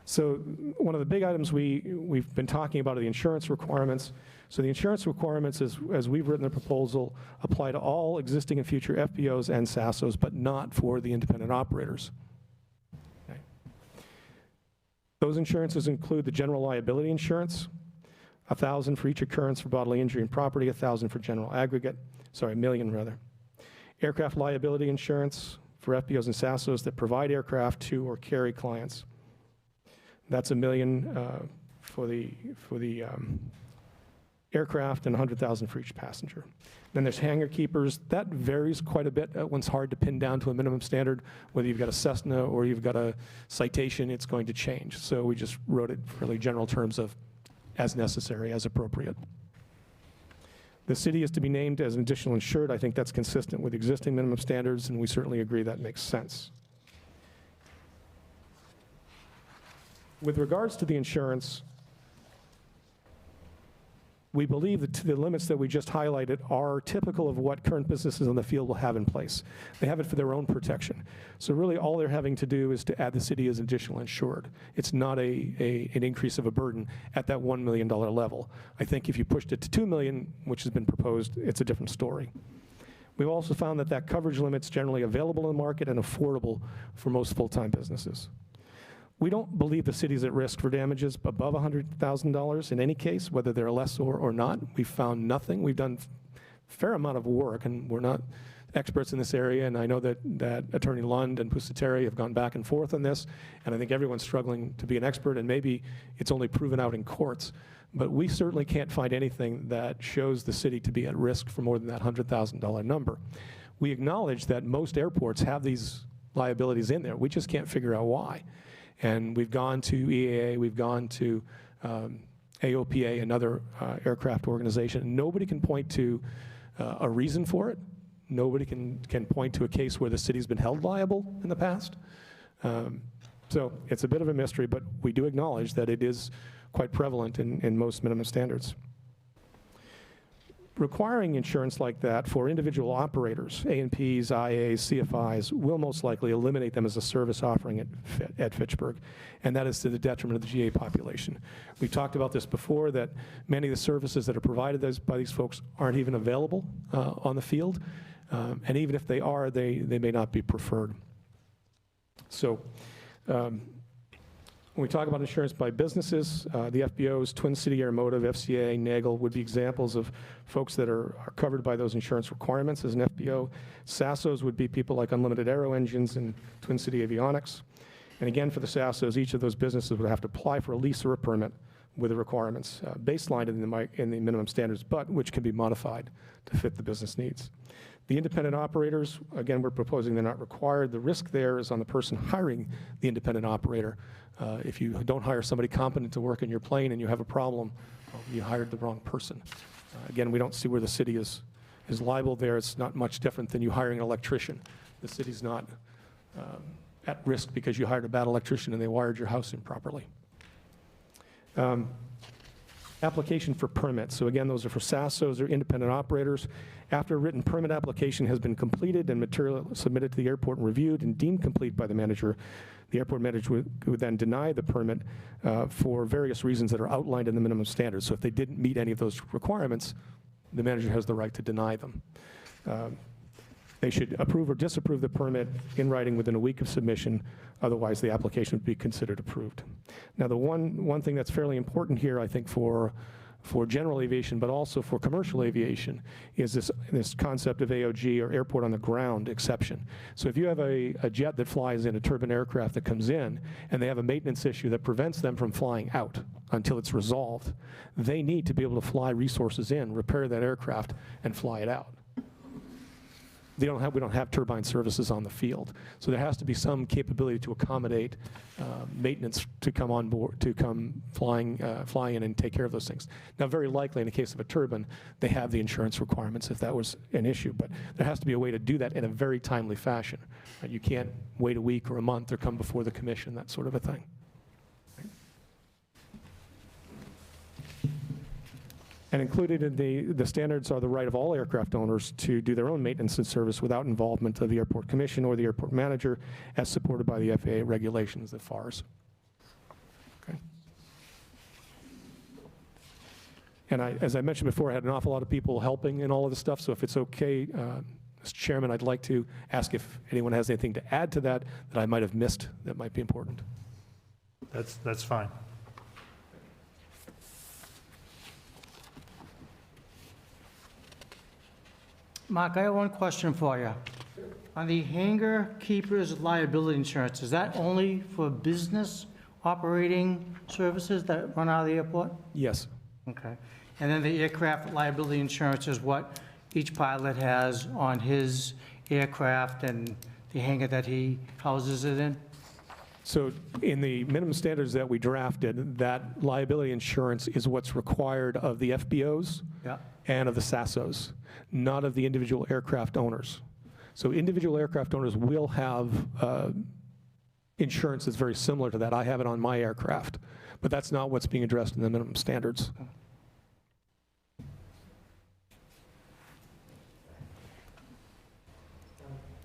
[SPEAKER 9] So one of the big items we've been talking about are the insurance requirements. So the insurance requirements, as we've written the proposal, apply to all existing and future FBOs and SASOs, but not for the independent operators. Okay. Those insurances include the general liability insurance, $1,000 for each occurrence for bodily injury and property, $1,000 for general aggregate, $1 million rather. Aircraft liability insurance for FBOs and SASOs that provide aircraft to or carry clients. That's $1 million for the aircraft and $100,000 for each passenger. Then there's hangar keepers. That varies quite a bit. That one's hard to pin down to a minimum standard. Whether you've got a Cessna or you've got a Citation, it's going to change. So we just wrote it fairly general terms of as necessary, as appropriate. The city is to be named as an additional insured. I think that's consistent with existing minimum standards, and we certainly agree that makes sense. With regards to the insurance, we believe that the limits that we just highlighted are typical of what current businesses on the field will have in place. They have it for their own protection. So really, all they're having to do is to add the city as additional insured. It's not an increase of a burden at that $1 million level. I think if you pushed it to $2 million, which has been proposed, it's a different story. We've also found that coverage limit's generally available in the market and affordable for most full-time businesses. We don't believe the city's at risk for damages above $100,000 in any case, whether they're a lessor or not. We've found nothing. We've done a fair amount of work, and we're not experts in this area, and I know that Attorney Lund and Pusateri have gone back and forth on this, and I think everyone's struggling to be an expert, and maybe it's only proven out in courts. But we certainly can't find anything that shows the city to be at risk for more than that $100,000 number. We acknowledge that most airports have these liabilities in there. We just can't figure out why. And we've gone to EAA, we've gone to AOPA, another aircraft organization. Nobody can point to a reason for it. Nobody can point to a case where the city's been held liable in the past. So it's a bit of a mystery, but we do acknowledge that it is quite prevalent in most minimum standards. Requiring insurance like that for individual operators, A&Ps, IAs, CFIs, will most likely eliminate them as a service offering at Fitchburg, and that is to the detriment of the GA population. We've talked about this before, that many of the services that are provided by these folks aren't even available on the field, and even if they are, they may not be preferred. So, when we talk about insurance by businesses, the FBOs, Twin City Airmotive, FCA, Nagel would be examples of folks that are covered by those insurance requirements as an FBO. SASOs would be people like Unlimited Aero Engines and Twin City Avionics. And again, for the SASOs, each of those businesses would have to apply for a lease or a permit with the requirements baselined in the minimum standards, but which can be modified to fit the business needs. The independent operators, again, we're proposing they're not required. The risk there is on the person hiring the independent operator. If you don't hire somebody competent to work in your plane and you have a problem, well, you hired the wrong person. Again, we don't see where the city is liable there. It's not much different than you hiring an electrician. The city's not at risk because you hired a bad electrician and they wired your house improperly. Application for permits. So again, those are for SASOs or independent operators. After a written permit application has been completed and material submitted to the airport and reviewed and deemed complete by the manager, the airport manager would then deny the permit for various reasons that are outlined in the minimum standards. So if they didn't meet any of those requirements, the manager has the right to deny them. They should approve or disapprove the permit in writing within a week of submission. Otherwise, the application would be considered approved. Now, the one thing that's fairly important here, I think, for general aviation, but also for commercial aviation, is this concept of AOG, or airport on the ground exception. So if you have a jet that flies in, a turbine aircraft that comes in, and they have a maintenance issue that prevents them from flying out until it's resolved, they need to be able to fly resources in, repair that aircraft, and fly it out. We don't have turbine services on the field. So there has to be some capability to accommodate maintenance to come on board, to come fly in and take care of those things. Now, very likely in the case of a turbine, they have the insurance requirements if that was an issue, but there has to be a way to do that in a very timely fashion. You can't wait a week or a month or come before the commission, that sort of a thing. And included in the standards are the right of all aircraft owners to do their own maintenance and service without involvement of the airport commission or the airport manager, as supported by the FAA regulations, the FARs. Okay. And as I mentioned before, I had an awful lot of people helping in all of this stuff, so if it's okay, Mr. Chairman, I'd like to ask if anyone has anything to add to that I might have missed that might be important.
[SPEAKER 1] That's fine.
[SPEAKER 7] Mark, I have one question for you. On the hangar keeper's liability insurance, is that only for business operating services that run out of the airport?
[SPEAKER 9] Yes.
[SPEAKER 7] Okay. And then the aircraft liability insurance is what each pilot has on his aircraft and the hangar that he houses it in?
[SPEAKER 9] So in the minimum standards that we drafted, that liability insurance is what's required of the FBOs.
[SPEAKER 7] Yeah.
[SPEAKER 9] and of the SASOs, not of the individual aircraft owners. So individual aircraft owners will have insurance that's very similar to that. I have it on my aircraft, but that's not what's being addressed in the minimum standards.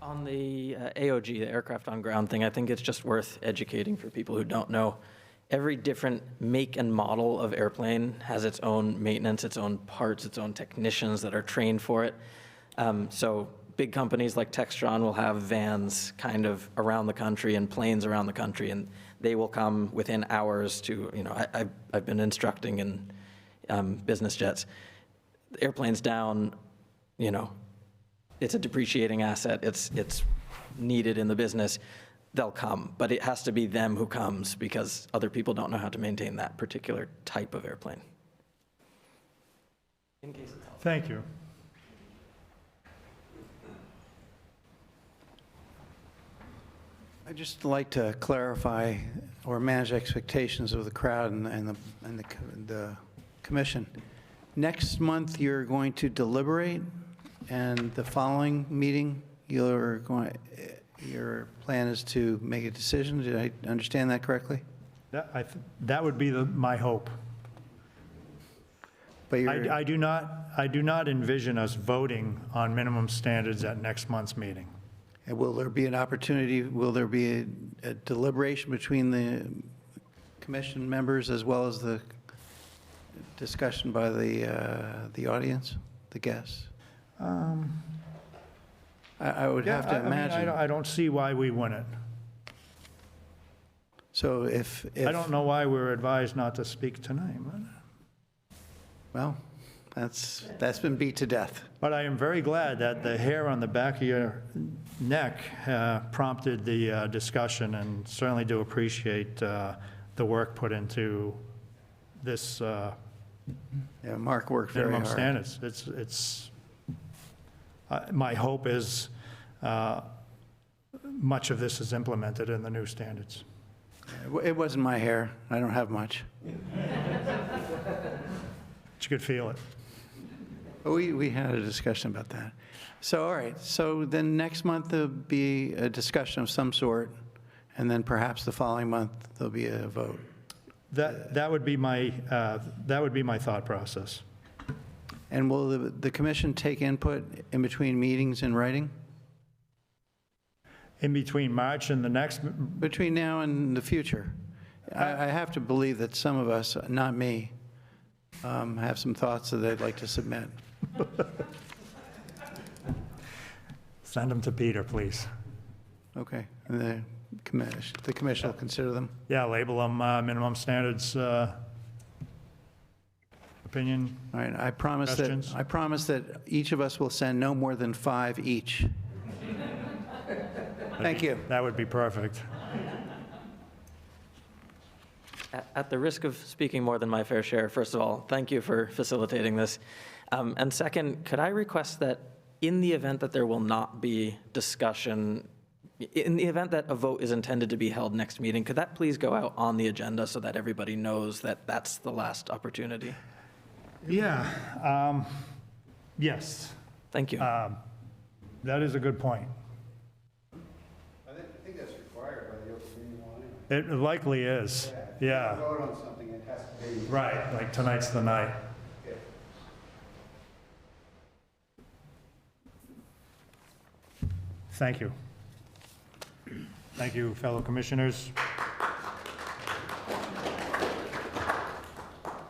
[SPEAKER 12] On the AOG, the aircraft on ground thing, I think it's just worth educating for people who don't know. Every different make and model of airplane has its own maintenance, its own parts, its own technicians that are trained for it. So big companies like Textron will have vans kind of around the country and planes around the country, and they will come within hours to, I've been instructing in business jets. The airplane's down, it's a depreciating asset, it's needed in the business, they'll come. But it has to be them who comes because other people don't know how to maintain that particular type of airplane. In case it's helpful.
[SPEAKER 1] Thank you.
[SPEAKER 14] I'd just like to clarify or manage expectations of the crowd and the commission. Next month, you're going to deliberate, and the following meeting, your plan is to make a decision. Did I understand that correctly?
[SPEAKER 1] That would be my hope.
[SPEAKER 14] But
[SPEAKER 1] I do not envision us voting on minimum standards at next month's meeting.
[SPEAKER 14] And will there be an opportunity, will there be a deliberation between the commission members as well as the discussion by the audience, the guests? I would have to imagine.
[SPEAKER 1] I don't see why we wouldn't.
[SPEAKER 14] So if
[SPEAKER 1] I don't know why we're advised not to speak tonight.
[SPEAKER 14] Well, that's been beat to death.
[SPEAKER 1] But I am very glad that the hair on the back of your neck prompted the discussion, and certainly do appreciate the work put into this
[SPEAKER 14] Mark worked very hard.
[SPEAKER 1] minimum standards. My hope is much of this is implemented in the new standards.
[SPEAKER 14] It wasn't my hair. I don't have much.
[SPEAKER 1] But you could feel it.
[SPEAKER 14] We had a discussion about that. So, all right. So then next month there'll be a discussion of some sort, and then perhaps the following month there'll be a vote.
[SPEAKER 1] That would be my thought process.
[SPEAKER 14] And will the commission take input in between meetings in writing?
[SPEAKER 1] In between March and the next?
[SPEAKER 14] Between now and the future. I have to believe that some of us, not me, have some thoughts that they'd like to submit.
[SPEAKER 1] Send them to Peter, please.
[SPEAKER 14] Okay. And the commission will consider them?
[SPEAKER 1] Yeah, label them minimum standards opinion.
[SPEAKER 14] All right. I promise that each of us will send no more than 5 each. Thank you.
[SPEAKER 1] That would be perfect.
[SPEAKER 12] At the risk of speaking more than my fair share, first of all, thank you for facilitating this. And second, could I request that in the event that there will not be discussion, in the event that a vote is intended to be held next meeting, could that please go out on the agenda so that everybody knows that that's the last opportunity?
[SPEAKER 1] Yeah. Yes.
[SPEAKER 12] Thank you.
[SPEAKER 1] That is a good point.
[SPEAKER 11] I think that's required by the open meeting law anyway.
[SPEAKER 1] It likely is. Yeah.
[SPEAKER 11] Vote on something, it has to be.
[SPEAKER 1] Right, like tonight's the night. Thank you. Thank you, fellow commissioners.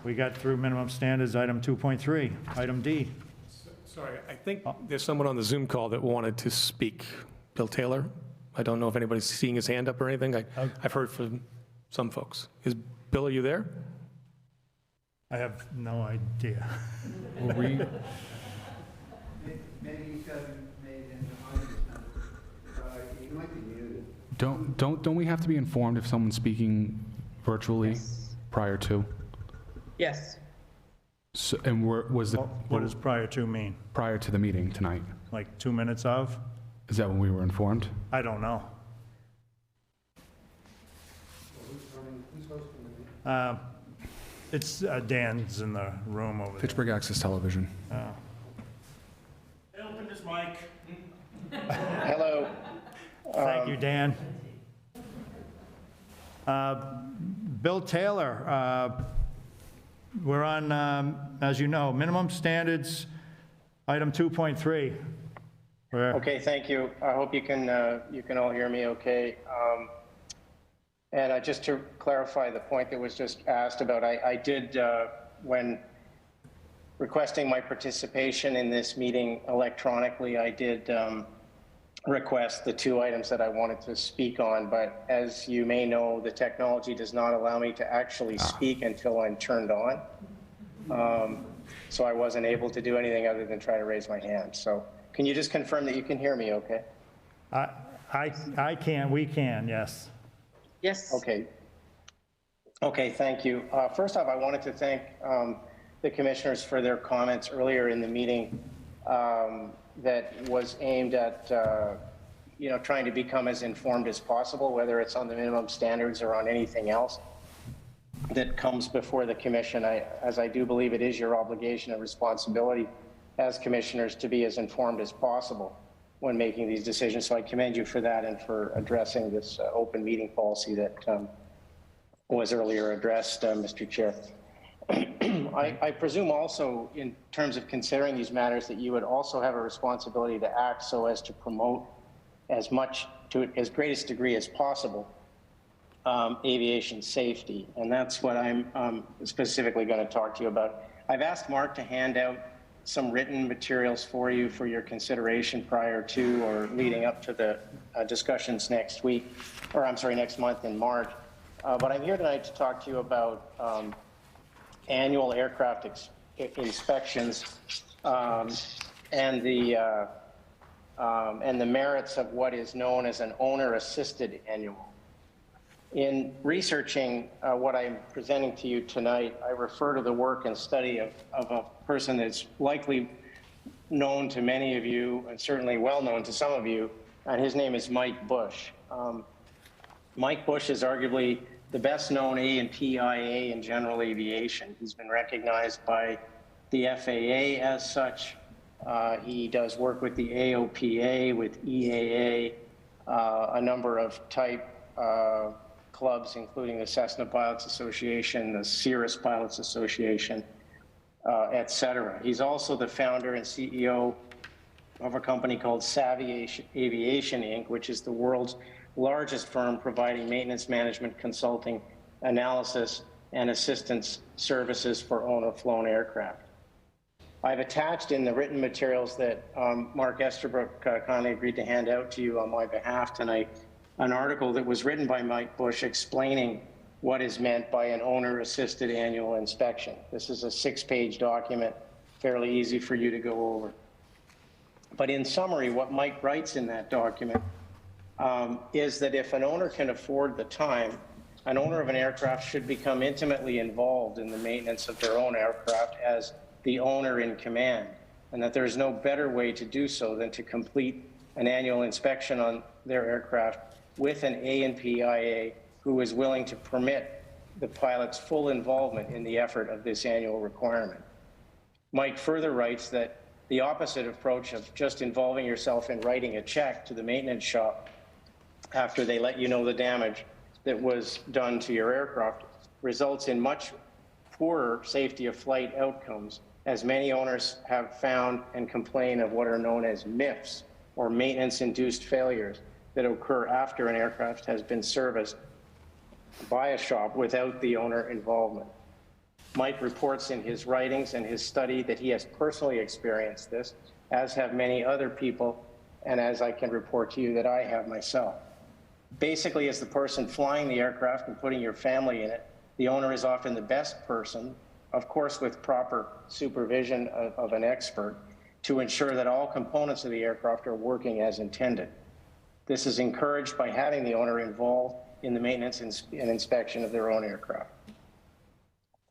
[SPEAKER 1] We got through minimum standards, item 2.3. Item D.
[SPEAKER 9] Sorry, I think there's someone on the Zoom call that wanted to speak. Bill Taylor. I don't know if anybody's seeing his hand up or anything. I've heard from some folks. Bill, are you there?
[SPEAKER 1] I have no idea.
[SPEAKER 14] Maybe he's got made in the audience member. He might be muted.
[SPEAKER 2] Don't we have to be informed if someone's speaking virtually prior to?
[SPEAKER 8] Yes.
[SPEAKER 2] So, and was the
[SPEAKER 1] What does prior to mean?
[SPEAKER 2] prior to the meeting tonight?
[SPEAKER 1] Like 2 minutes of?
[SPEAKER 2] Is that when we were informed?
[SPEAKER 1] I don't know. It's, Dan's in the room over there.
[SPEAKER 2] Fitchburg Access Television.
[SPEAKER 7] Open this mic.
[SPEAKER 15] Hello.
[SPEAKER 1] Thank you, Dan. Bill Taylor, we're on, as you know, minimum standards, item 2.3.
[SPEAKER 15] Okay, thank you. I hope you can all hear me okay. And just to clarify the point that was just asked about, I did, when requesting my participation in this meeting electronically, I did request the 2 items that I wanted to speak on, but as you may know, the technology does not allow me to actually speak until I'm turned on. So I wasn't able to do anything other than try to raise my hand. So can you just confirm that you can hear me okay?
[SPEAKER 1] I can, we can, yes.
[SPEAKER 8] Yes.
[SPEAKER 15] Okay. Okay, thank you. First off, I wanted to thank the commissioners for their comments earlier in the meeting that was aimed at, trying to become as informed as possible, whether it's on the minimum standards or on anything else that comes before the commission. As I do believe it is your obligation and responsibility as commissioners to be as informed as possible when making these decisions. So I commend you for that and for addressing this open meeting policy that was earlier addressed, Mr. Chair. I presume also, in terms of considering these matters, that you would also have a responsibility to act so as to promote as much, to as greatest degree as possible, aviation safety. And that's what I'm specifically going to talk to you about. I've asked Mark to hand out some written materials for you for your consideration prior to or leading up to the discussions next week, or I'm sorry, next month in March. But I'm here tonight to talk to you about annual aircraft inspections and the merits of what is known as an owner-assisted annual. In researching what I'm presenting to you tonight, I refer to the work and study of a person that's likely known to many of you and certainly well known to some of you, and his name is Mike Bush. Mike Bush is arguably the best known A&P-IA in general aviation. He's been recognized by the FAA as such. He does work with the AOPA, with EAA, a number of type clubs, including the Cessna Pilots Association, the Cirrus Pilots Association, et cetera. He's also the founder and CEO of a company called Savvy Aviation, Inc., which is the world's largest firm providing maintenance management, consulting, analysis, and assistance services for owner-flown aircraft. I've attached in the written materials that Mark Estabrook kindly agreed to hand out to you on my behalf tonight, an article that was written by Mike Bush explaining what is meant by an owner-assisted annual inspection. This is a 6-page document, fairly easy for you to go over. But in summary, what Mike writes in that document is that if an owner can afford the time, an owner of an aircraft should become intimately involved in the maintenance of their own aircraft as the owner in command, and that there is no better way to do so than to complete an annual inspection on their aircraft with an A&P-IA who is willing to permit the pilot's full involvement in the effort of this annual requirement. Mike further writes that the opposite approach of just involving yourself in writing a check to the maintenance shop after they let you know the damage that was done to your aircraft results in much poorer safety of flight outcomes, as many owners have found and complain of what are known as MIFs, or maintenance-induced failures, that occur after an aircraft has been serviced by a shop without the owner involvement. Mike reports in his writings and his study that he has personally experienced this, as have many other people, and as I can report to you that I have myself. Basically, as the person flying the aircraft and putting your family in it, the owner is often the best person, of course with proper supervision of an expert, to ensure that all components of the aircraft are working as intended. This is encouraged by having the owner involved in the maintenance and inspection of their own aircraft.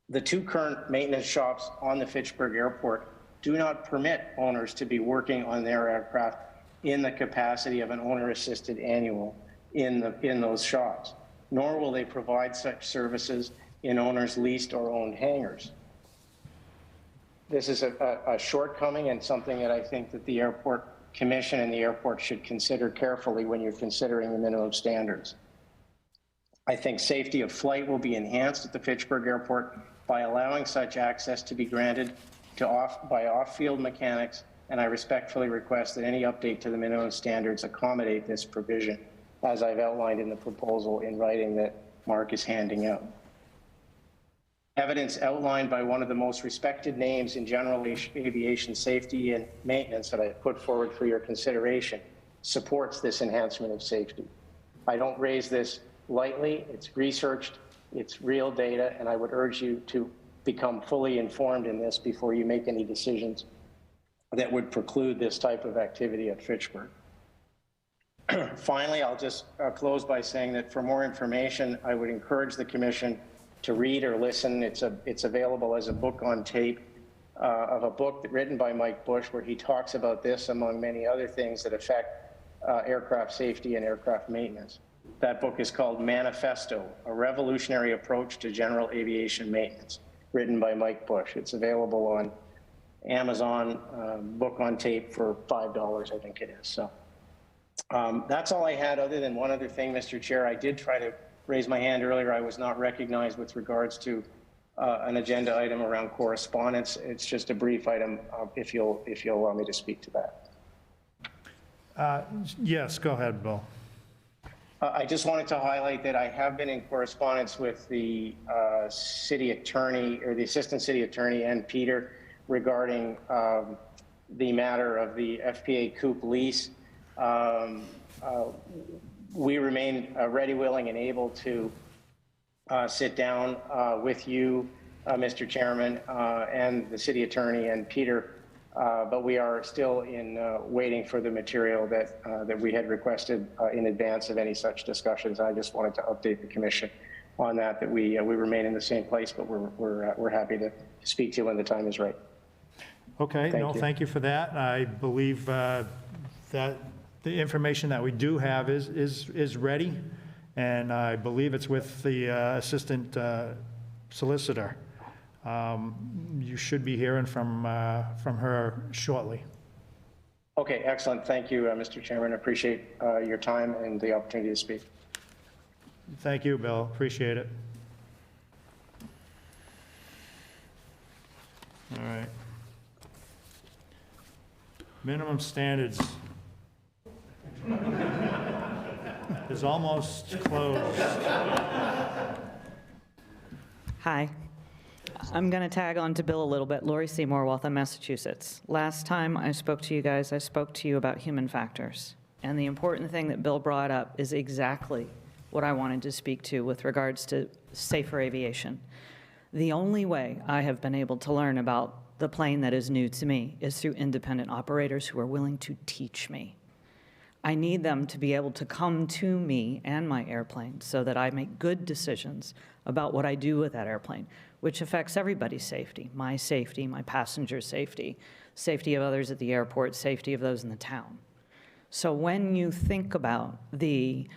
[SPEAKER 15] The 2 current maintenance shops on the Fitchburg Airport do not permit owners to be working on their aircraft in the capacity of an owner-assisted annual in those shops, nor will they provide such services in owners' leased or owned hangars. This is a shortcoming and something that I think that the Airport Commission and the airport should consider carefully when you're considering the minimum standards. I think safety of flight will be enhanced at the Fitchburg Airport by allowing such access to be granted by off-field mechanics, and I respectfully request that any update to the minimum standards accommodate this provision, as I've outlined in the proposal in writing that Mark is handing out. Evidence outlined by one of the most respected names in general aviation safety and maintenance that I put forward for your consideration supports this enhancement of safety. I don't raise this lightly. It's researched, it's real data, and I would urge you to become fully informed in this before you make any decisions that would preclude this type of activity at Fitchburg. Finally, I'll just close by saying that for more information, I would encourage the Commission to read or listen. It's available as a book on tape of a book written by Mike Bush, where he talks about this among many other things that affect aircraft safety and aircraft maintenance. That book is called Manifesto, A Revolutionary Approach to General Aviation Maintenance, written by Mike Bush. It's available on Amazon, book on tape for $5, I think it is. So that's all I had, other than one other thing, Mr. Chair. I did try to raise my hand earlier. I was not recognized with regards to an agenda item around correspondence. It's just a brief item, if you'll allow me to speak to that.
[SPEAKER 1] Yes, go ahead, Bill.
[SPEAKER 15] I just wanted to highlight that I have been in correspondence with the city attorney, or the assistant city attorney, and Peter, regarding the matter of the FPA Coop lease. We remain ready, willing, and able to sit down with you, Mr. Chairman, and the city attorney and Peter, but we are still waiting for the material that we had requested in advance of any such discussions. I just wanted to update the Commission on that we remain in the same place, but we're happy to speak to you when the time is right.
[SPEAKER 1] Okay, thank you for that. I believe that the information that we do have is ready, and I believe it's with the assistant solicitor. You should be hearing from her shortly.
[SPEAKER 15] Okay, excellent. Thank you, Mr. Chairman. I appreciate your time and the opportunity to speak.
[SPEAKER 1] Thank you, Bill. Appreciate it. All right. Minimum standards is almost closed.
[SPEAKER 16] Hi. I'm going to tag on to Bill a little bit. Lori Seymour, Waltham, Massachusetts. Last time I spoke to you guys, I spoke to you about human factors. And the important thing that Bill brought up is exactly what I wanted to speak to with regards to safer aviation. The only way I have been able to learn about the plane that is new to me is through independent operators who are willing to teach me. I need them to be able to come to me and my airplane so that I make good decisions about what I do with that airplane, which affects everybody's safety, my passenger safety, safety of others at the airport, safety of those in the town. So when you think about the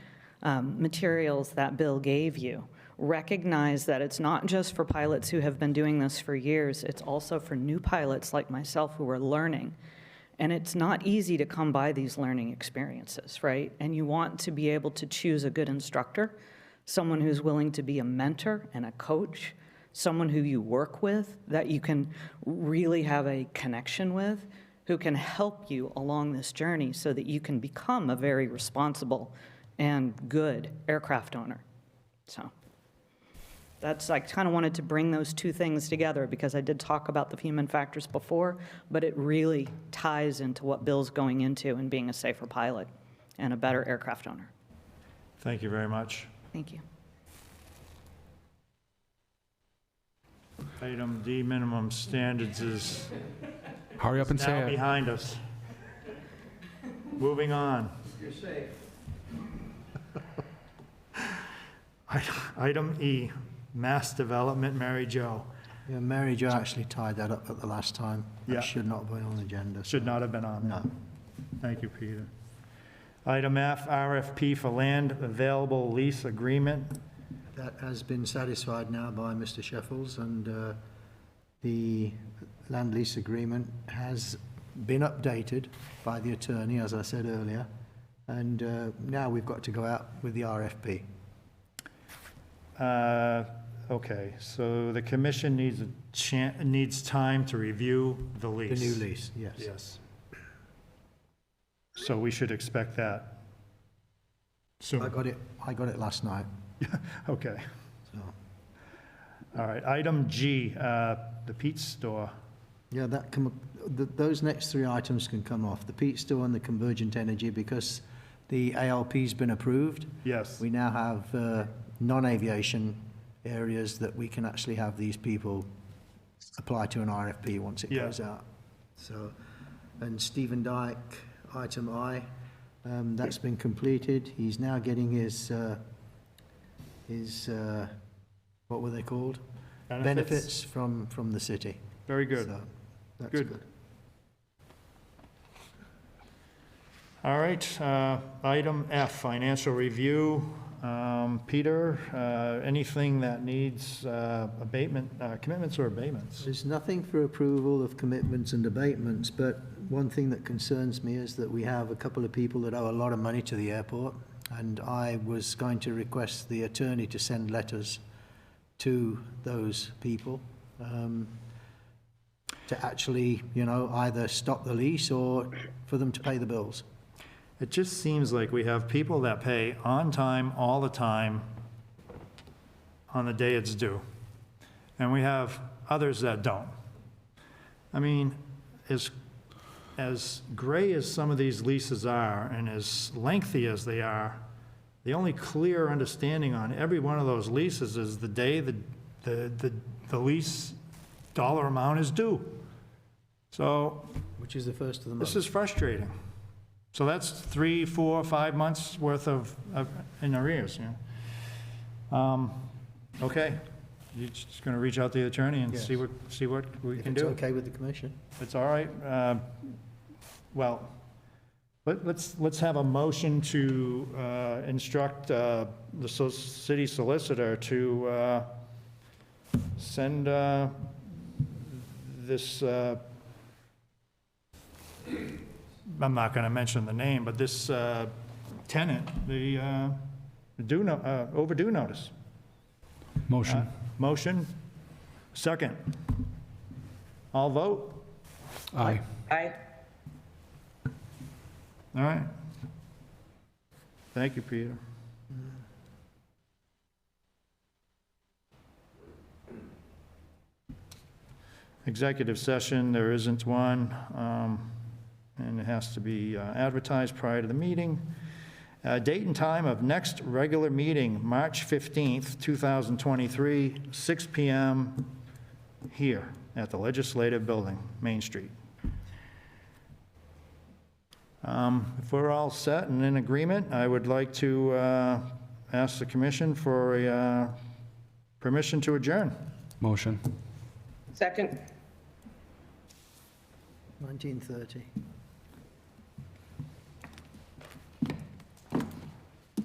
[SPEAKER 16] materials that Bill gave you, recognize that it's not just for pilots who have been doing this for years, it's also for new pilots like myself who are learning. And it's not easy to come by these learning experiences, right? And you want to be able to choose a good instructor, someone who's willing to be a mentor and a coach, someone who you work with that you can really have a connection with, who can help you along this journey so that you can become a very responsible and good aircraft owner. So I kind of wanted to bring those two things together because I did talk about the human factors before, but it really ties into what Bill's going into and being a safer pilot and a better aircraft owner.
[SPEAKER 1] Thank you very much.
[SPEAKER 16] Thank you.
[SPEAKER 1] Item D, minimum standards, is
[SPEAKER 2] Hurry up and say
[SPEAKER 1] now
[SPEAKER 2] it.
[SPEAKER 1] behind us. Moving on.
[SPEAKER 4] You're safe.
[SPEAKER 1] Item E, mass development, Mary Jo.
[SPEAKER 3] Yeah, Mary Jo actually tied that up at the last time. That
[SPEAKER 1] Yeah.
[SPEAKER 3] should not have been on the agenda.
[SPEAKER 1] Should not have been on there.
[SPEAKER 3] No.
[SPEAKER 1] Thank you, Peter. Item F, RFP for land available lease agreement.
[SPEAKER 3] That has been satisfied now by Mr. Sheffels, and the land lease agreement has been updated by the attorney, as I said earlier, and now we've got to go out with the RFP.
[SPEAKER 1] Okay, so the commission needs time to review the
[SPEAKER 3] The
[SPEAKER 1] lease.
[SPEAKER 3] new lease, yes.
[SPEAKER 1] Yes. So we should expect that soon.
[SPEAKER 3] I got it last night.
[SPEAKER 1] Okay.
[SPEAKER 3] So,
[SPEAKER 1] All right, item G, the Pete's store.
[SPEAKER 3] yeah, those next three items can come off. The Pete's store and the Convergent Energy, because the ALP's been approved.
[SPEAKER 1] Yes.
[SPEAKER 3] We now have non-aviation areas that we can actually have these people apply to an RFP once it
[SPEAKER 1] Yeah.
[SPEAKER 3] goes out. So, and Stephen Dyke, item I, that's been completed. He's now getting his what were they called? Benefits from the city.
[SPEAKER 1] Very good.
[SPEAKER 3] So, that's
[SPEAKER 1] Good.
[SPEAKER 3] good.
[SPEAKER 1] All right, item F, financial review. Peter, anything that needs abatement, commitments or abatements?
[SPEAKER 3] There's nothing for approval of commitments and abatements, but one thing that concerns me is that we have a couple of people that owe a lot of money to the airport, and I was going to request the attorney to send letters to those people to actually, either stop the lease or for them to pay the bills.
[SPEAKER 1] It just seems like we have people that pay on time, all the time, on the day it's due. And we have others that don't. I mean, as gray as some of these leases are, and as lengthy as they are, the only clear understanding on every one of those leases is the day the lease dollar amount is due. So
[SPEAKER 3] Which is the first of the month.
[SPEAKER 1] this is frustrating. So that's 3, 4, 5 months worth of in arrears, Okay, you're just going to reach out to the attorney and
[SPEAKER 3] Yes.
[SPEAKER 1] see what we
[SPEAKER 3] If
[SPEAKER 1] can
[SPEAKER 3] it's
[SPEAKER 1] do?
[SPEAKER 3] okay with the commission.
[SPEAKER 1] It's all right. Well, let's have a motion to instruct the city solicitor to send this, I'm not going to mention the name, but this tenant, the overdue notice.
[SPEAKER 2] Motion.
[SPEAKER 1] Motion, second. All vote?
[SPEAKER 2] Aye.
[SPEAKER 8] Aye.
[SPEAKER 1] All right. Thank you, Peter. Executive session, there isn't one, and it has to be advertised prior to the meeting. Date and time of next regular meeting, March 15th, 2023, 6 PM here at the Legislative Building, Main Street. If we're all set and in agreement, I would like to ask the commission for a permission to adjourn.
[SPEAKER 2] Motion.
[SPEAKER 8] Second.
[SPEAKER 3] 1930.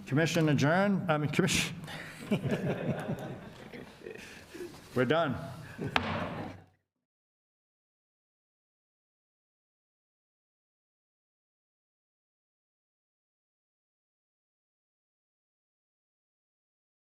[SPEAKER 1] Commission adjourn, commission. We're done.